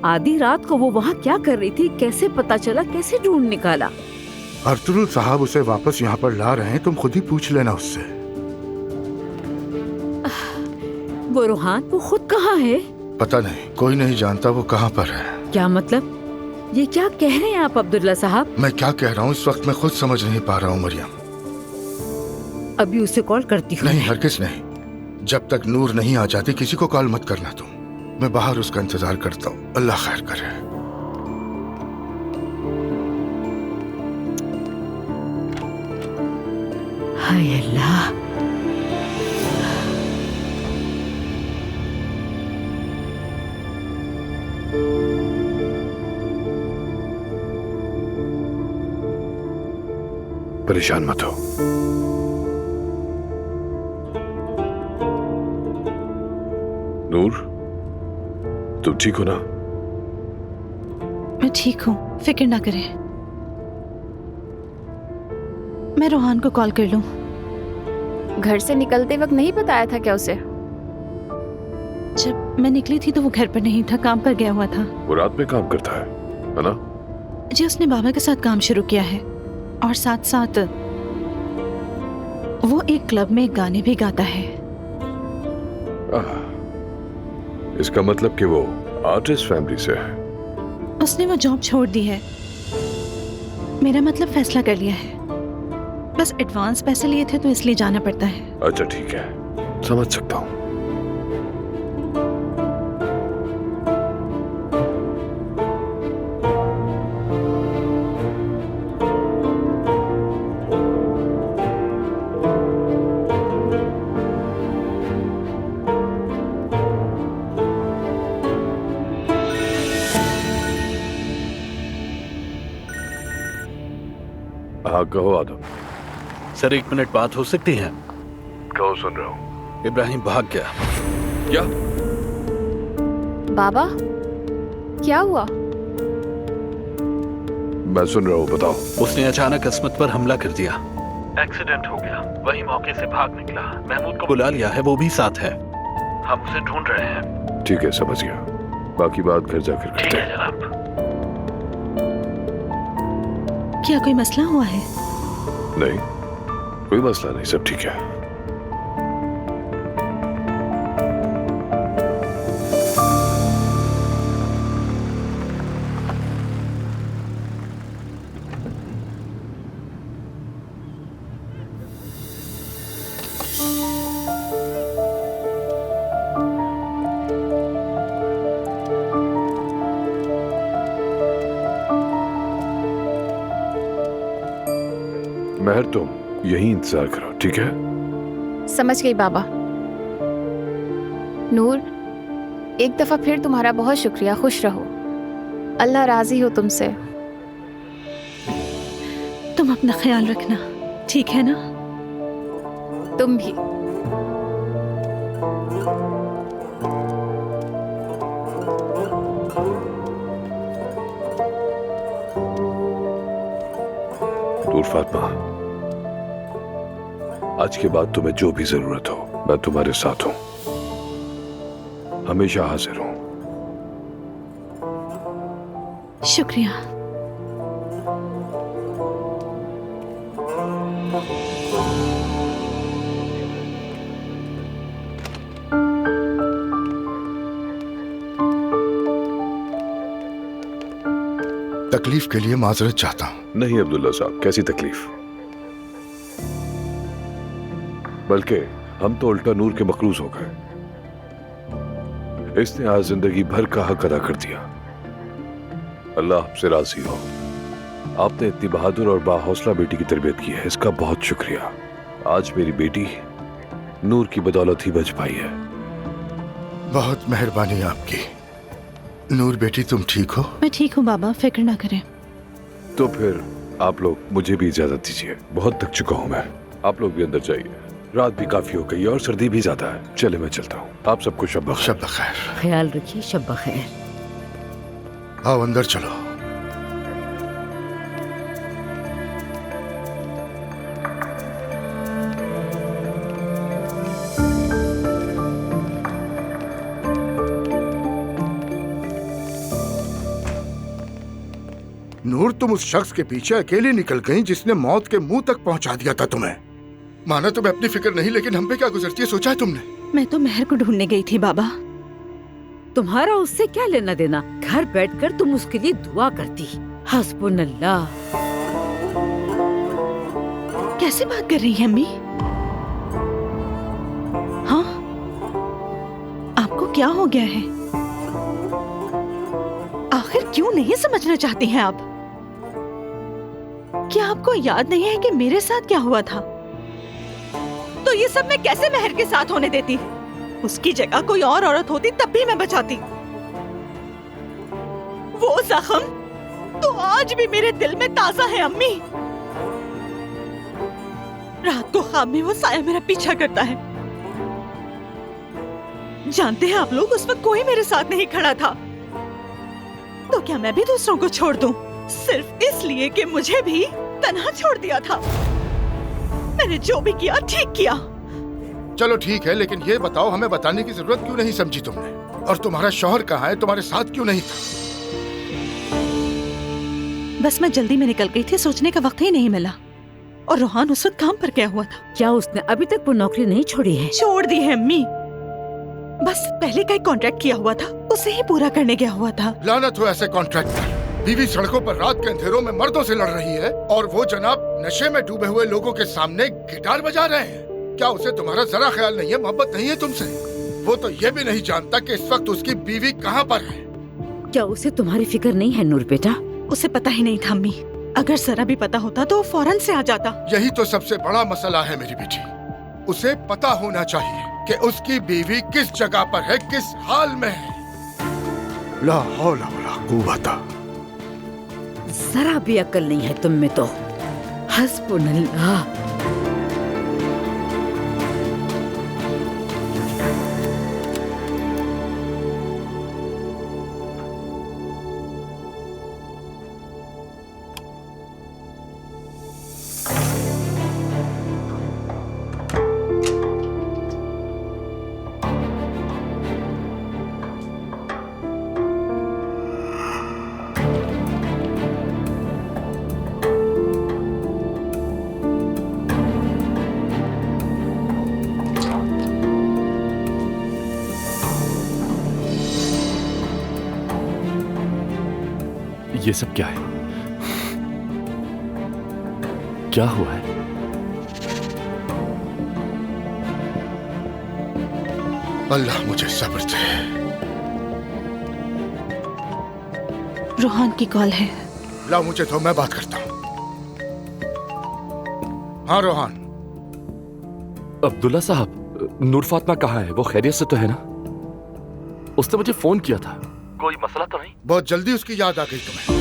आधी रात को वो वहाँ क्या कर रही थी? कैसे पता चला? कैसे ढूंढ निकाला? अर्तुल साहब उसे वापस यहाँ पर ला रहे हैं, तुम खुद ही पूछ लेना उससे। वो रूहान, वो खुद कहाँ है? पता नहीं, कोई नहीं जानता वो कहाँ पर है। क्या मतलब? ये क्या कह रहे हैं आप अब्दुल्ला साहब? मैं क्या कह रहा हूँ इस वक्त मैं खुद समझ नहीं पा रहा हूँ मरियम। अभी उसे कॉल करती हूँ। नहीं, हरगिज नहीं। जब तक नूर नहीं आ जाती किसी को कॉल मत करना तुम। मैं बाहर उसका इंतजार करता हूँ। अल्लाह खैर करे। हाय अल्लाह। परेशान मत हो। नूर, तुम ठीक हो ना? मैं ठीक हूँ, फिक्र ना करें। मैं रोहान को कॉल कर लूं। घर से निकलते वक्त नहीं बताया था क्या उसे? जब मैं निकली थी तो वो घर पर नहीं था, काम पर गया हुआ था। वो रात में काम करता है ना? जी, उसने बाबा के साथ काम शुरू किया है और साथ साथ वो एक क्लब में गाने भी गाता है। इसका मतलब कि वो आर्टिस्ट फैमिली से है। उसने वो जॉब छोड़ दी है। मेरा मतलब फैसला कर लिया है। बस एडवांस पैसे लिए थे तो इसलिए जाना पड़ता है। अच्छा ठीक है, समझ सकता हूँ। हाँ कहो आदम। सर 1 मिनट बात हो सकती है? कहो, सुन रहा हूँ। इब्राहिम भाग गया। क्या? बाबा, क्या हुआ? मैं सुन रहा हूँ, बताओ। उसने अचानक अस्मत पर हमला कर दिया। एक्सीडेंट हो गया, वही मौके से भाग निकला। महमूद को बुला लिया है, वो भी साथ है। हम उसे ढूंढ रहे हैं। ठीक है, समझ गया। बाकी बात घर जाकर करते हैं। जनाब। क्या कोई मसला हुआ है? नहीं, कोई मसला नहीं, सब ठीक है। महर, तुम यही इंतजार करो, ठीक है? समझ गई बाबा। नूर, एक दफा फिर तुम्हारा बहुत शुक्रिया। खुश रहो। अल्लाह राजी हो तुमसे। तुम अपना ख्याल रखना, ठीक है ना? तुम भी। नूर फातिमा, आज के बाद तुम्हें जो भी जरूरत हो मैं तुम्हारे साथ हूं, हमेशा हाजिर हूं। शुक्रिया। तकलीफ के लिए माजरत चाहता हूं। नहीं अब्दुल्ला साहब, कैसी तकलीफ? बल्कि हम तो उल्टा नूर के मकरूज हो गए। इसने आज जिंदगी भर का हक अदा कर दिया। अल्लाह आपसे राजी हो। आपने इतनी बहादुर और बाहौसला बेटी की तरबियत की है, इसका बहुत शुक्रिया। आज मेरी बेटी नूर की बदौलत ही बच पाई है। बहुत मेहरबानी आपकी। नूर बेटी, तुम ठीक हो? मैं ठीक हूँ बाबा, फिक्र ना करें। तो फिर आप लोग मुझे भी इजाजत दीजिए, बहुत थक चुका हूं मैं। आप लोग भी अंदर जाइए, रात भी काफी हो गई और सर्दी भी ज्यादा है। चले मैं चलता हूँ। आप सबको शब बखैर। ख्याल रखिए, शब बखैर। आओ अंदर चलो। नूर, तुम उस शख्स के पीछे अकेली निकल गई जिसने मौत के मुंह तक पहुंचा दिया था तुम्हें। माना तुम्हें अपनी फिक्र नहीं, लेकिन हम पे क्या गुजरती है सोचा है तुमने? मैं तो मेहर को ढूंढने गई थी बाबा। तुम्हारा उससे क्या लेना देना? घर बैठकर तुम उसके लिए दुआ करती। हस्बुनल्लाह। कैसे बात कर रही है अम्मी? हाँ, आपको क्या हो गया है? आखिर क्यों नहीं समझना चाहती हैं आप? क्या आपको याद नहीं है कि मेरे साथ क्या हुआ था? तो ये सब मैं कैसे मेहर के साथ होने देती? उसकी जगह कोई और औरत होती तब भी मैं बचाती। वो जख्म तो आज भी मेरे दिल में ताजा है अम्मी। रात को ख्वाब में वो साया मेरा पीछा करता है। जानते हैं आप लोग, उस वक्त कोई मेरे साथ नहीं खड़ा था। तो क्या मैं भी दूसरों को छोड़ दूं सिर्फ इसलिए कि मुझे भी तन्हा छोड़ दिया था? मैंने जो भी किया ठीक किया। चलो ठीक है, लेकिन ये बताओ, हमें बताने की जरूरत क्यों नहीं समझी तुमने? और तुम्हारा शौहर कहाँ है? तुम्हारे साथ क्यों नहीं था? बस मैं जल्दी में निकल गई थी, सोचने का वक्त ही नहीं मिला। और रोहान उस वक्त काम पर गया हुआ था। क्या उसने अभी तक वो नौकरी नहीं छोड़ी है? छोड़ दी है अम्मी। बस पहले का एक कॉन्ट्रैक्ट किया हुआ था, उसे ही पूरा करने गया हुआ था। लानत हो ऐसे कॉन्ट्रैक्ट पर। बीवी सड़कों पर रात के अंधेरों में मर्दों से लड़ रही है और वो जनाब नशे में डूबे हुए लोगों के सामने गिटार बजा रहे हैं। क्या उसे तुम्हारा जरा ख्याल नहीं है, मोहब्बत नहीं है तुमसे? वो तो ये भी नहीं जानता कि इस वक्त उसकी बीवी कहाँ पर है। क्या उसे तुम्हारी फिक्र नहीं है नूर बेटा? उसे पता ही नहीं था अम्मी। अगर जरा भी पता होता तो वो फौरन से आ जाता। यही तो सबसे बड़ा मसला है मेरी बेटी। उसे पता होना चाहिए कि उसकी बीवी किस जगह पर है, किस हाल में है। ला हौला वला कुव्वता। जरा भी अक्ल नहीं है तुम में तो। हस्बुनल्लाह। ये सब क्या है? क्या हुआ है? अल्लाह मुझे सब्र दे। रोहान की कॉल है। ला मुझे तो, मैं बात करता हूँ। हाँ रोहान। अब्दुल्ला साहब, नूर फातिमा कहाँ है? वो खैरियत से तो है ना? उसने मुझे फोन किया था। कोई मसला तो नहीं? बहुत जल्दी उसकी याद आ गई तुम्हें।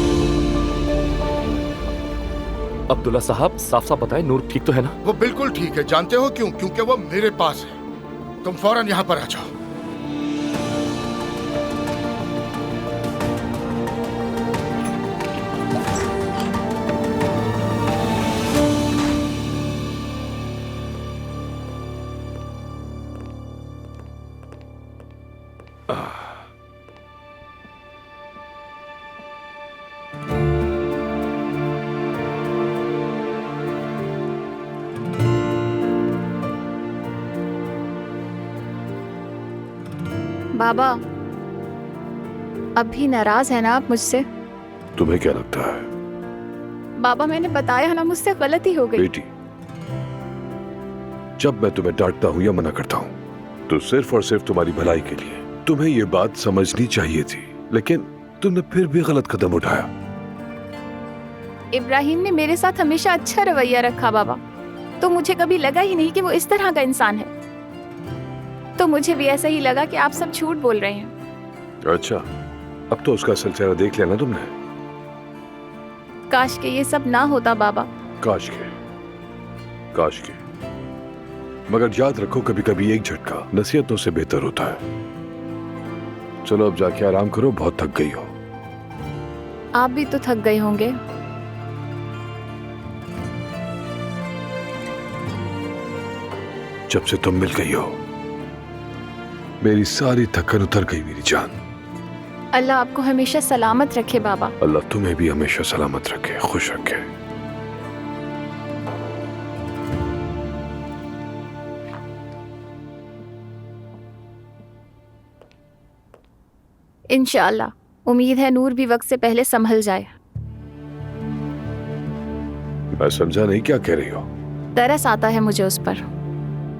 अब्दुल्ला साहब, साफ साफ बताएं, नूर ठीक तो है ना? वो बिल्कुल ठीक है। जानते हो क्यों? क्योंकि वो मेरे पास है। तुम फौरन यहाँ पर आ जाओ। बाबा, अब भी नाराज है ना आप मुझसे? तुम्हें क्या लगता है? बाबा, मैंने बताया ना, मुझसे गलती हो गई। बेटी, जब मैं तुम्हें डांटता हूँ या मना करता हूँ तो सिर्फ और सिर्फ तुम्हारी भलाई के लिए। तुम्हें ये बात समझनी चाहिए थी, लेकिन तुमने फिर भी गलत कदम उठाया। इब्राहिम ने मेरे साथ हमेशा अच्छा रवैया रखा बाबा, तो मुझे कभी लगा ही नहीं कि वो इस तरह का इंसान है। तो मुझे भी ऐसा ही लगा कि आप सब झूठ बोल रहे हैं। अच्छा, अब तो उसका असल चेहरा देख लिया ना तुमने? काश के ये सब ना होता बाबा। काश के। मगर याद रखो, कभी कभी एक झटका नसीहतों से बेहतर होता है। चलो अब जाके आराम करो, बहुत थक गई हो। आप भी तो थक गए होंगे। जब से तुम मिल गई हो मेरी सारी थकन उतर गई मेरी जान। अल्लाह आपको हमेशा सलामत रखे बाबा। अल्लाह तुम्हें भी हमेशा सलामत रखे, खुश रखे। इंशाअल्लाह, उम्मीद है नूर भी वक्त से पहले संभल जाए। मैं समझा नहीं, क्या कह रही हो? तरस आता है मुझे उस पर।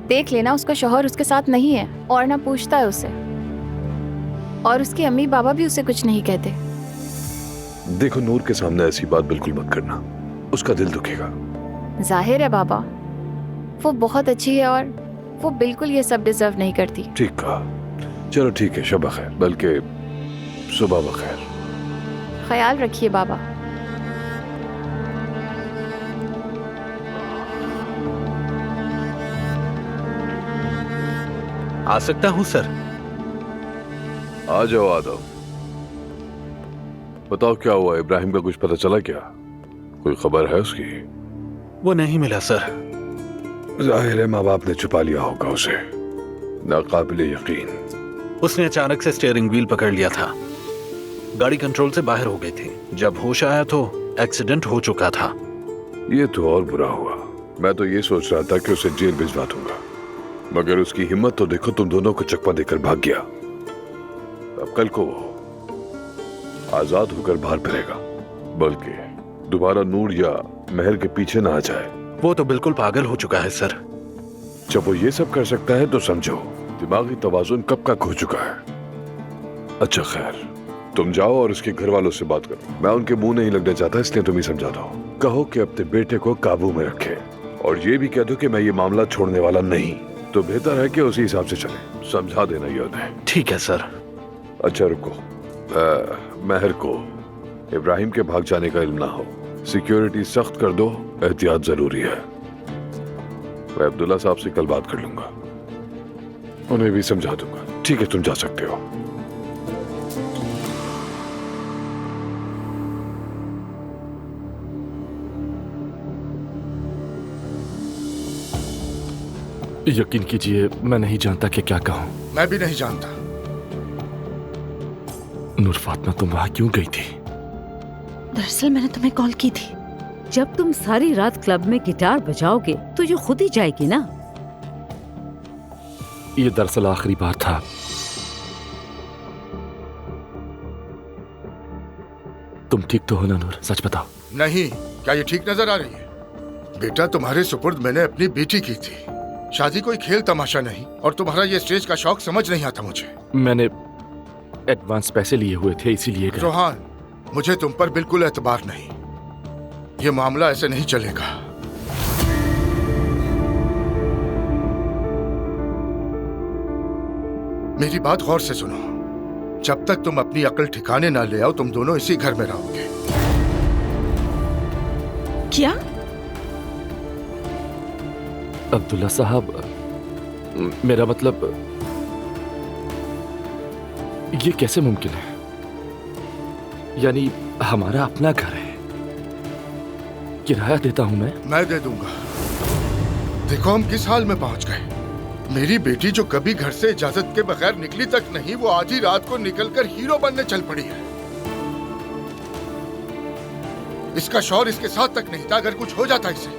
देख लेना, उसका शौहर उसके साथ नहीं है और ना पूछता है उसे, और उसकी अम्मी बाबा भी उसे कुछ नहीं कहते। देखो, नूर के सामने ऐसी बात बिल्कुल मत करना, उसका दिल दुखेगा। जाहिर है बाबा, वो बहुत अच्छी है और वो बिल्कुल ये सब डिजर्व नहीं करती। ठीक कहा। चलो ठीक है, शब खैर, बल्कि सुबह बखैर। ख्याल रखिए बाबा। आ सकता हूँ सर? आ जाओ आदम। बताओ क्या हुआ, इब्राहिम का कुछ पता चला क्या? कोई खबर है उसकी? वो नहीं मिला सर। जाहिर है माँ बाप ने छुपा लिया होगा उसे। नाकाबिले यकीन। उसने अचानक से स्टीयरिंग व्हील पकड़ लिया था, गाड़ी कंट्रोल से बाहर हो गई थी। जब होश आया तो एक्सीडेंट हो चुका था। ये तो और बुरा हुआ। मैं तो ये सोच रहा था कि उसे जेल भिजवा दूंगा, मगर उसकी हिम्मत तो देखो, तुम दोनों को चकमा देकर भाग गया। अब कल को वो आजाद होकर बाहर फिरेगा, बल्कि दोबारा नूर या महर के पीछे ना आ जाए। वो तो बिल्कुल पागल हो चुका है सर। जब वो ये सब कर सकता है तो समझो दिमागी तवाजुन कब का खो चुका है। अच्छा खैर, तुम जाओ और उसके घर वालों से बात करो। मैं उनके मुंह नहीं लगना चाहता, इसलिए तुम ही समझा दो। कहो कि अपने बेटे को काबू में रखे, और ये भी कह दो कि मैं ये मामला छोड़ने वाला नहीं। तो बेहतर है कि उसी हिसाब से चले। समझा देना याद है। ठीक है सर। अच्छा रुको, महर को इब्राहिम के भाग जाने का इल्म ना हो। सिक्योरिटी सख्त कर दो, एहतियात जरूरी है। मैं अब्दुल्ला साहब से कल बात कर लूंगा, उन्हें भी समझा दूंगा। ठीक है, तुम जा सकते हो। यकीन कीजिए, मैं नहीं जानता कि क्या कहूं। मैं भी नहीं जानता। नूर फातिमा, तुम वहां क्यों गई थी? दरअसल मैंने तुम्हें कॉल की थी। जब तुम सारी रात क्लब में गिटार बजाओगे तो ये खुद ही जाएगी ना। ये दरअसल आखिरी बार था। तुम ठीक तो हो ना नूर? सच बताओ। नहीं, क्या ये ठीक नजर आ रही है? बेटा, तुम्हारे सुपुर्द मैंने अपनी बेटी की थी। शादी कोई खेल तमाशा नहीं, और तुम्हारा ये स्टेज का शौक समझ नहीं आता मुझे। मैंने एडवांस पैसे लिए हुए थे, इसीलिए गया। रोहान, मुझे तुम पर बिल्कुल एतबार नहीं। ये मामला ऐसे नहीं चलेगा। मेरी बात गौर से सुनो। जब तक तुम अपनी अकल ठिकाने ना ले आओ, तुम दोनों इसी घर में रहोगे। क्या? अब्दुल्ला साहब, मेरा मतलब ये कैसे मुमकिन है? यानी हमारा अपना घर है, किराया देता हूं मैं दे दूंगा। देखो हम किस हाल में पहुंच गए। मेरी बेटी जो कभी घर से इजाजत के बगैर निकली तक नहीं, वो आधी रात को निकलकर हीरो बनने चल पड़ी है। इसका शौहर इसके साथ तक नहीं था। अगर कुछ हो जाता इसे।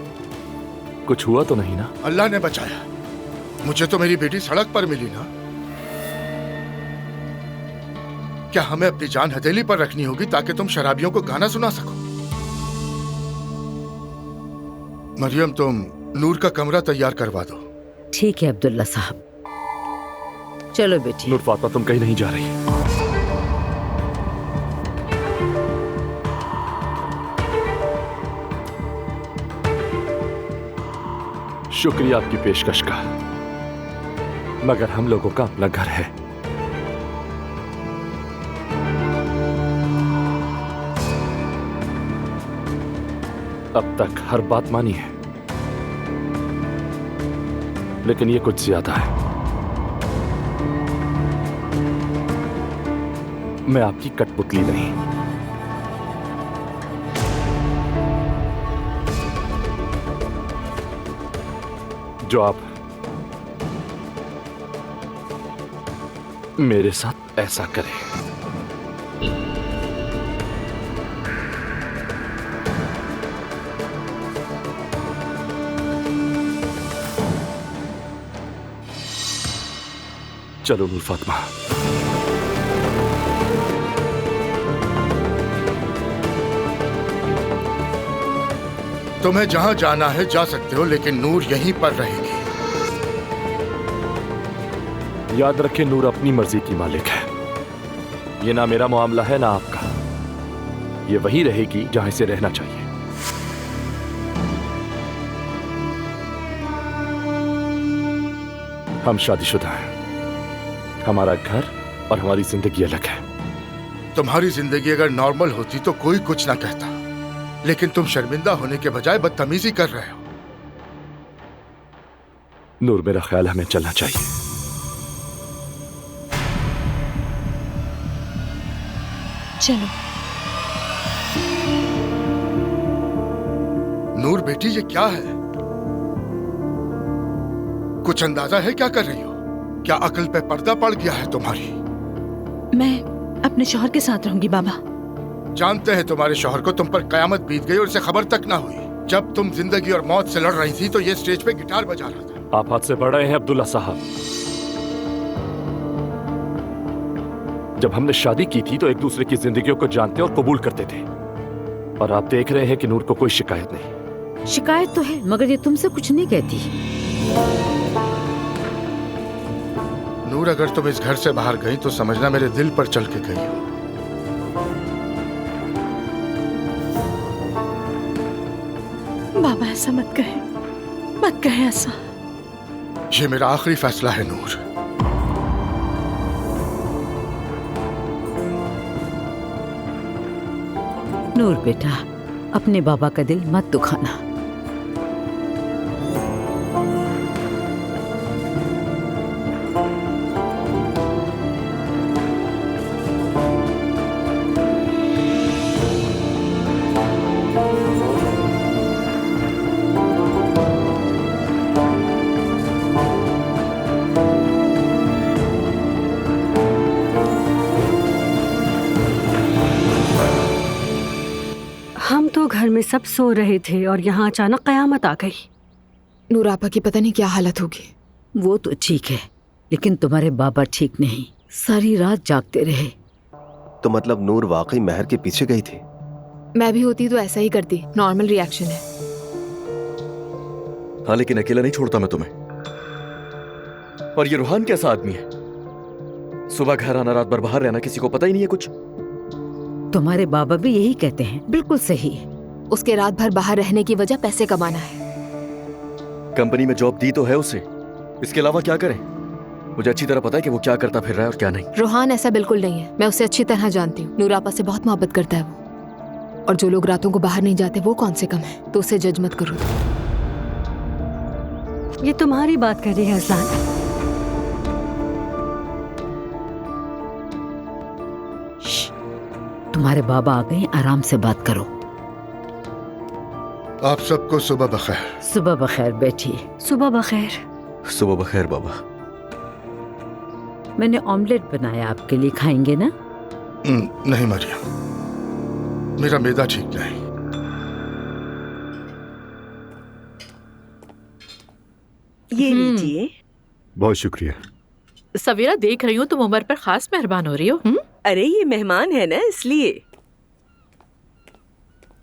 कुछ हुआ तो नहीं ना? अल्लाह ने बचाया। मुझे तो मेरी बेटी सड़क पर मिली ना। क्या हमें अपनी जान हथेली पर रखनी होगी ताकि तुम शराबियों को गाना सुना सको? मरियम, तुम नूर का कमरा तैयार करवा दो। ठीक है अब्दुल्ला साहब। चलो बेटी। नूर फातिमा, तुम कहीं नहीं जा रही। शुक्रिया आपकी पेशकश का, मगर हम लोगों का अपना घर है। अब तक हर बात मानी है, लेकिन ये कुछ ज्यादा है। मैं आपकी कठपुतली नहीं। जो आप मेरे साथ ऐसा करें। चलो नूर फातिमा। तुम्हें जहां जाना है जा सकते हो, लेकिन नूर यहीं पर रहेगी। याद रखें, नूर अपनी मर्जी की मालिक है। ये ना मेरा मामला है ना आपका। ये वहीं रहेगी जहां इसे रहना चाहिए। हम शादीशुदा हैं। हमारा घर और हमारी जिंदगी अलग है। तुम्हारी जिंदगी अगर नॉर्मल होती तो कोई कुछ ना कहता, लेकिन तुम शर्मिंदा होने के बजाय बदतमीजी कर रहे हो। नूर, मेरा ख्याल हमें चलना चाहिए। चलो। नूर बेटी, ये क्या है? कुछ अंदाजा है क्या कर रही हो? क्या अकल पे पर्दा पड़ गया है तुम्हारी? मैं अपने शौहर के साथ रहूंगी बाबा। जानते हैं तुम्हारे शौहर को तुम पर कयामत बीत गई और इसे खबर तक ना हुई। जब तुम जिंदगी और मौत से लड़ रही थी तो ये स्टेज पे गिटार बजा रहा था। आप हाथ से बढ़ रहे हैं अब्दुल्ला साहब। जब हमने शादी की थी तो एक दूसरे की जिंदगियों को जानते और कबूल करते थे, और आप देख रहे हैं कि नूर को कोई शिकायत नहीं। शिकायत तो है, मगर ये तुमसे कुछ नहीं कहती। नूर, अगर तुम इस घर से बाहर गई तो समझना मेरे दिल पर चल के गई हो। बाबा ऐसा मत कहे, मत कहे ऐसा। ये मेरा आखिरी फैसला है नूर। नूर बेटा, अपने बाबा का दिल मत दुखाना। हम तो घर में सब सो रहे थे और यहाँ अचानक कयामत आ गई। नूर आपा की पता नहीं क्या हालत होगी। वो तो ठीक है, लेकिन तुम्हारे बाबा ठीक नहीं, सारी रात जागते रहे। तो मतलब नूर वाकई महर के पीछे गई थी? मैं भी होती तो ऐसा ही करती, नॉर्मल रिएक्शन है। हाँ, लेकिन अकेला नहीं छोड़ता मैं तुम्हें। और ये रूहान कैसा आदमी है? सुबह घर आना, रात भर बाहर रहना, किसी को पता ही नहीं है कुछ। तुम्हारे बाबा भी यही कहते हैं, बिल्कुल सही है। उसके रात भर बाहर रहने की वजह पैसे कमाना है। कंपनी में जॉब दी तो है उसे, इसके अलावा क्या करें? मुझे अच्छी तरह पता है कि वो क्या करता फिर रहा है और क्या नहीं। रूहान ऐसा बिल्कुल नहीं है, मैं उसे अच्छी तरह जानती हूँ। नूर आपा से बहुत मोहब्बत करता है वो, और जो लोग रातों को बाहर नहीं जाते वो कौन से कम है, तो उसे जज मत करो। ये तुम्हारी बात कर रही है अज़लान। तुम्हारे बाबा आ गए, आराम से बात करो। आप सबको सुबह बखैर। सुबह बखैर, बैठिए। सुबह बखैर। सुबह बखैर बाबा। मैंने ऑमलेट बनाया आपके लिए, खाएंगे ना? नहीं मरियम, मेरा मैदा ठीक नहीं। ये लीजिए। बहुत शुक्रिया। सवेरा, देख रही हूँ तुम उमर पर खास मेहरबान हो रही हो। अरे ये मेहमान है ना, इसलिए।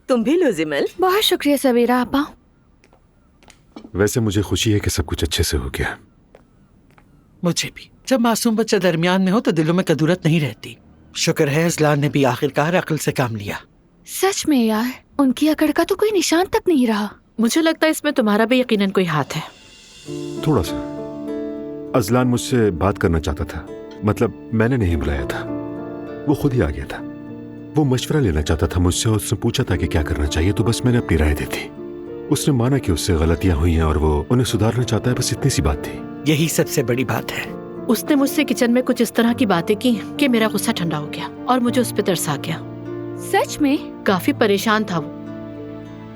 तुम भी लो जिमल। बहुत शुक्रिया सवेरा आपा। वैसे मुझे खुशी है कि सब कुछ अच्छे से हो गया। मुझे भी। जब मासूम बच्चा दरमियान में हो तो दिलों में कदूरत नहीं रहती। शुक्र है अजलान ने भी आखिरकार अक्ल से काम लिया। सच में यार, उनकी अकड़ का तो कोई निशान तक नहीं रहा। मुझे लगता है इसमें तुम्हारा भी यकीनन कोई हाथ है। थोड़ा सा। अजलान मुझसे बात करना चाहता था, मतलब मैंने नहीं बुलाया था, वो खुद ही आ गया था। वो मशवरा लेना चाहता था मुझसे और उसने पूछा था कि क्या करना चाहिए, तो बस मैंने अपनी राय दी थी। उसने माना कि उससे गलतियां हुई हैं और वो उन्हें सुधारना चाहता है, बस इतनी सी बात थी। यही सबसे बड़ी बात है। उसने मुझसे किचन में कुछ इस तरह की बातें की कि मेरा गुस्सा ठंडा हो गया और मुझे उस पर तरस आ गया। सच में? काफी परेशान था वो।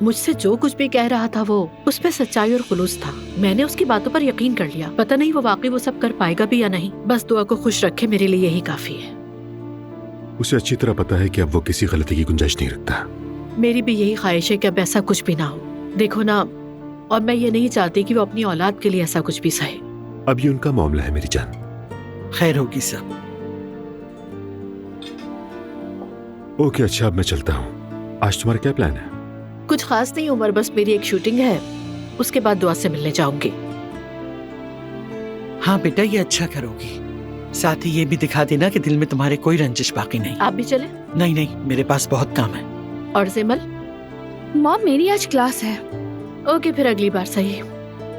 मुझसे जो कुछ भी कह रहा था वो उस पे सच्चाई और खुलूस था। मैंने उसकी बातों पर यकीन कर लिया। पता नहीं वो वाकई वो सब कर पाएगा भी या नहीं। बस दुआ को खुश रखे, मेरे लिए यही काफी है। उसे अच्छी तरह पता है कि अब वो किसी गलती की गुंजाइश नहीं रखता। मेरी भी यही ख्वाहिश है कि अब ऐसा कुछ भी ना हो। देखो ना, और मैं ये नहीं चाहती कि वो अपनी औलाद के लिए ऐसा कुछ भी सहे। अब ये उनका मामला है मेरी जान। खैर होगी सब। ओके, अच्छा अब मैं चलता हूँ। आज तुम्हारा क्या प्लान है? कुछ खास नहीं उमर, बस मेरी एक शूटिंग है, उसके बाद दुआ से मिलने जाऊंगी। हाँ बेटा, ये अच्छा करोगी। साथ ही ये भी दिखा देना कि दिल में तुम्हारे कोई रंजिश बाकी नहीं। आप भी चले? नहीं नहीं, मेरे पास बहुत काम है। और जिमल? मॉम, मेरी आज क्लास है। ओके, फिर अगली बार सही।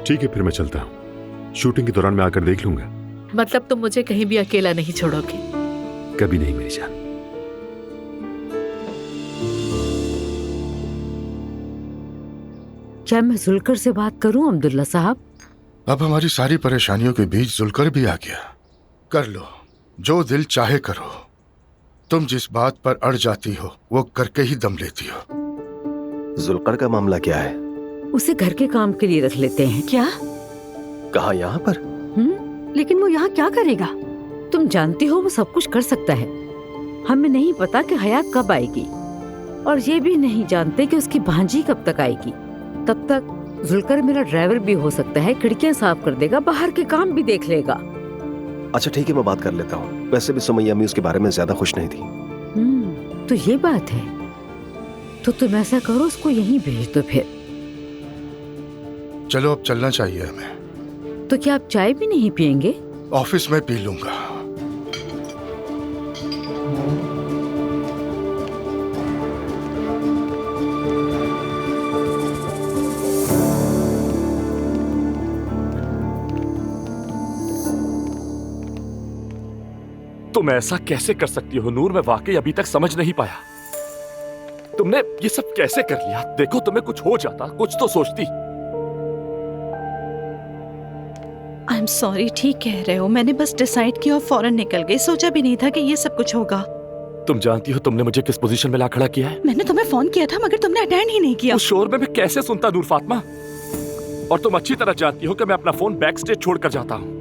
ठीक है, फिर मैं चलता हूँ। शूटिंग के दौरान मैं आकर देख लूंगा। मतलब तुम मुझे कहीं भी अकेला नहीं छोड़ोगे? कभी नहीं मेरी जान। क्या मैं जुलकर से बात करूं अब्दुल्ला साहब? अब हमारी सारी परेशानियों के बीच जुलकर भी आ गया। कर लो, जो दिल चाहे करो। तुम जिस बात पर अड़ जाती हो वो करके ही दम लेती हो। जुलकर का मामला क्या है? उसे घर के काम के लिए रख लेते हैं। क्या? कहा यहाँ पर? लेकिन वो यहाँ क्या करेगा? तुम जानती हो वो सब कुछ कर सकता है। हमें नहीं पता कि हयात कब आएगी, और ये भी नहीं जानते कि उसकी भांजी कब तक आएगी। तब तक जुलकर मेरा ड्राइवर भी हो सकता है, खिड़कियां साफ कर देगा, बाहर के काम भी देख लेगा। अच्छा ठीक है, मैं बात कर लेता हूँ। वैसे भी सुमैया अम्मी उसके बारे में ज्यादा खुश नहीं थी। तो ये बात है। तो तुम ऐसा करो, उसको यहीं भेज दो फिर। चलो अब चलना चाहिए हमें। तो क्या आप चाय भी नहीं पियेंगे? ऑफिस में पी लूंगा। तुम ऐसा कैसे कर सकती हो नूर? मैं वाकई अभी तक समझ नहीं पाया। तुमने ये सब कैसे कर लिया? देखो, तुम्हें कुछ हो जाता, कुछ तो सोचती। आई एम सॉरी, ठीक कह रहे हो। मैंने बस डिसाइड किया और फौरन निकल गई। सोचा भी नहीं था कि ये सब कुछ होगा। तुम जानती हो तुमने मुझे किस पोजीशन में ला खड़ा किया है? मैंने तुम्हें फोन किया था मगर तुमने अटेंड ही नहीं किया। उस शोर में मैं कैसे सुनता नूर फातिमा? और तुम अच्छी तरह जानती हो कि मैं अपना फोन बैक स्टेज छोड़कर जाता हूँ,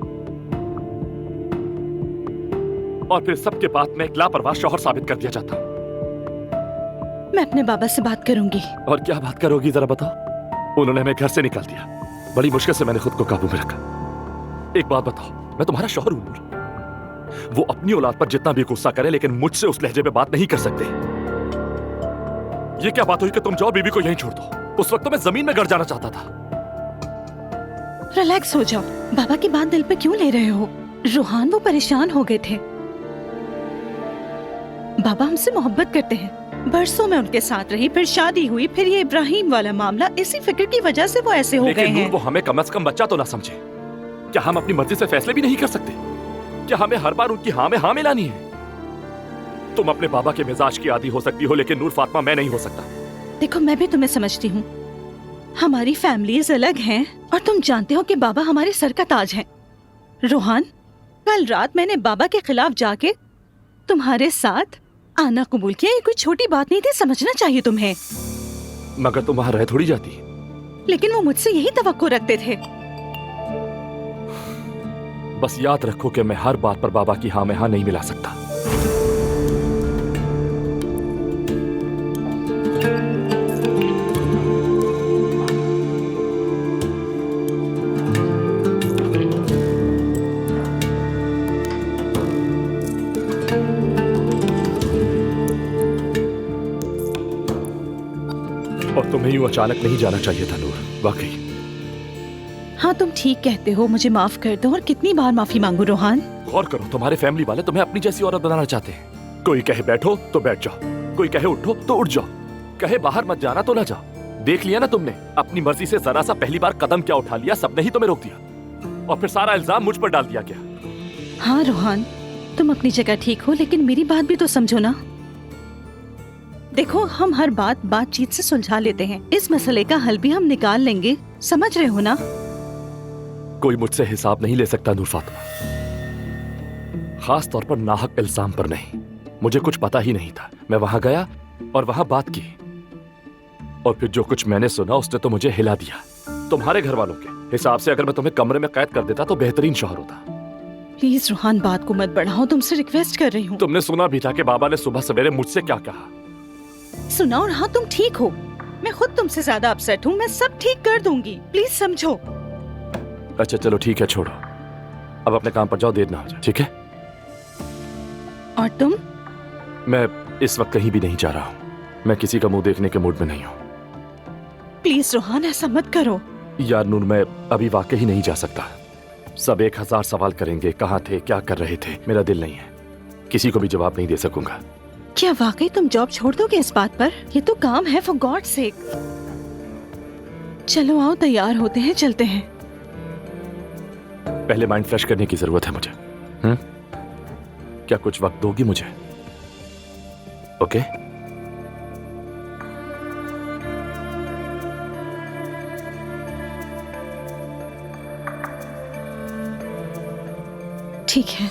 और फिर सबके बाद मैं एक लापरवाह शौहर साबित कर दिया जाता हूँ। मैं अपने बाबा से बात करूंगी। और क्या बात करोगी, जरा बताओ। उन्होंने हमें घर से निकाल दिया। बड़ी मुश्किल से मैंने खुद को काबू में रखा। एक बात बताओ, मैं तुम्हारा शौहर हूं नूर। वो अपनी औलाद पर जितना भी गुस्सा करे, लेकिन मुझसे उस लहजे में बात नहीं कर सकते। ये क्या बात हुई कि तुम जाओ बीबी को यहीं छोड़ दो? उस वक्त तो मैं जमीन में गड़ जाना चाहता था। रिलैक्स हो जाओ। बाबा की बात दिल पे क्यों ले रहे हो? रूहान, वो परेशान हो गए थे। बाबा हमसे मोहब्बत करते हैं। बरसों में उनके साथ रही, फिर शादी हुई, फिर ये इब्राहिम वाला मामला। इसी फिक्र की वजह से वो ऐसे हो गए लेकिन हैं। नूर, वो हमें कम से कम बच्चा तो ना समझे। क्या हम अपनी मर्जी से फैसले भी नहीं कर सकते? क्या हमें हर बार उनकी हाँ में हाँ मिलानी है? तुम अपने बाबा के मिजाज की आदी हो सकती हो, लेकिन नूर फातिमा मैं नहीं हो सकता। देखो, मैं भी तुम्हें समझती हूँ। हमारी फैमिलीज अलग हैं और तुम जानते हो कि बाबा हमारे सर का ताज हैं। रोहान, कल रात मैंने बाबा के खिलाफ जाके तुम्हारे साथ आना कबूल किया, ये कोई छोटी बात नहीं थी, समझना चाहिए तुम्हें। मगर तुम वहां रह थोड़ी जाती। लेकिन वो मुझसे यही तवक्को रखते थे। बस याद रखो कि मैं हर बात पर बाबा की हाँ में हाँ नहीं मिला सकता। और तुम्हें यूं अचानक नहीं जाना चाहिए था नूर, वाकई। हाँ तुम ठीक कहते हो, मुझे माफ कर दो। और कितनी बार माफी मांगू रोहान? गौर करो, तुम्हारे फैमिली वाले तुम्हें अपनी जैसी औरत बनाना चाहते हैं। कोई कहे बैठो तो बैठ जाओ, कोई कहे उठो तो उठ जाओ, कहे बाहर मत जाना तो ना जाओ। देख लिया ना तुमने, अपनी मर्जी से जरा सा पहली बार कदम क्या उठा लिया, सबने ही तुम्हें रोक दिया और फिर सारा इल्जाम मुझ पर डाल दिया क्या? हाँ रोहान, तुम अपनी जगह ठीक हो, लेकिन मेरी बात भी तो समझो ना। देखो, हम हर बातचीत से सुलझा लेते हैं। इस मसले का हल भी हम निकाल लेंगे, समझ रहे हो ना? कोई मुझसे हिसाब नहीं ले सकता नूर फातिमा, खास तौर पर नाहक इल्जाम पर नहीं। मुझे कुछ पता ही नहीं था। मैं वहां गया और वहां बात की, और फिर जो कुछ मैंने सुना उसने तो मुझे हिला दिया। तुम्हारे घर वालों के हिसाब से अगर मैं तुम्हें कमरे में कैद कर देता तो बेहतरीन शौहर होता। प्लीज रोहान, बात को मत बढ़ाओ, तुमसे रिक्वेस्ट कर रही हूँ। तुमने सुना भी था कि बाबा ने सुबह सवेरे मुझसे क्या कहा? सुना, और हाँ तुम ठीक हो। मैं खुद तुमसे ज्यादा अपसेट हूँ, मैं सब ठीक कर दूंगी, प्लीज समझो। अच्छा चलो ठीक है, छोड़ो, अब अपने काम पर जाओ, देर ना हो जाए, ठीक है? और तुम? मैं इस वक्त कहीं भी नहीं जा रहा हूँ। मैं किसी का मुंह देखने के मूड में नहीं हूँ। प्लीज रोहान, ऐसा मत करो। यार नूर, मैं अभी वाकई नहीं जा सकता। सब 1000 सवाल करेंगे, कहाँ थे, क्या कर रहे थे। मेरा दिल नहीं है, किसी को भी जवाब नहीं दे सकूंगा। क्या वाकई तुम जॉब छोड़ दोगे इस बात पर? ये तो काम है, फॉर गॉड सेक। चलो आओ, तैयार होते हैं, चलते हैं। पहले माइंड फ्रेश करने की जरूरत है मुझे। क्या कुछ वक्त दोगी मुझे? ओके? ठीक है।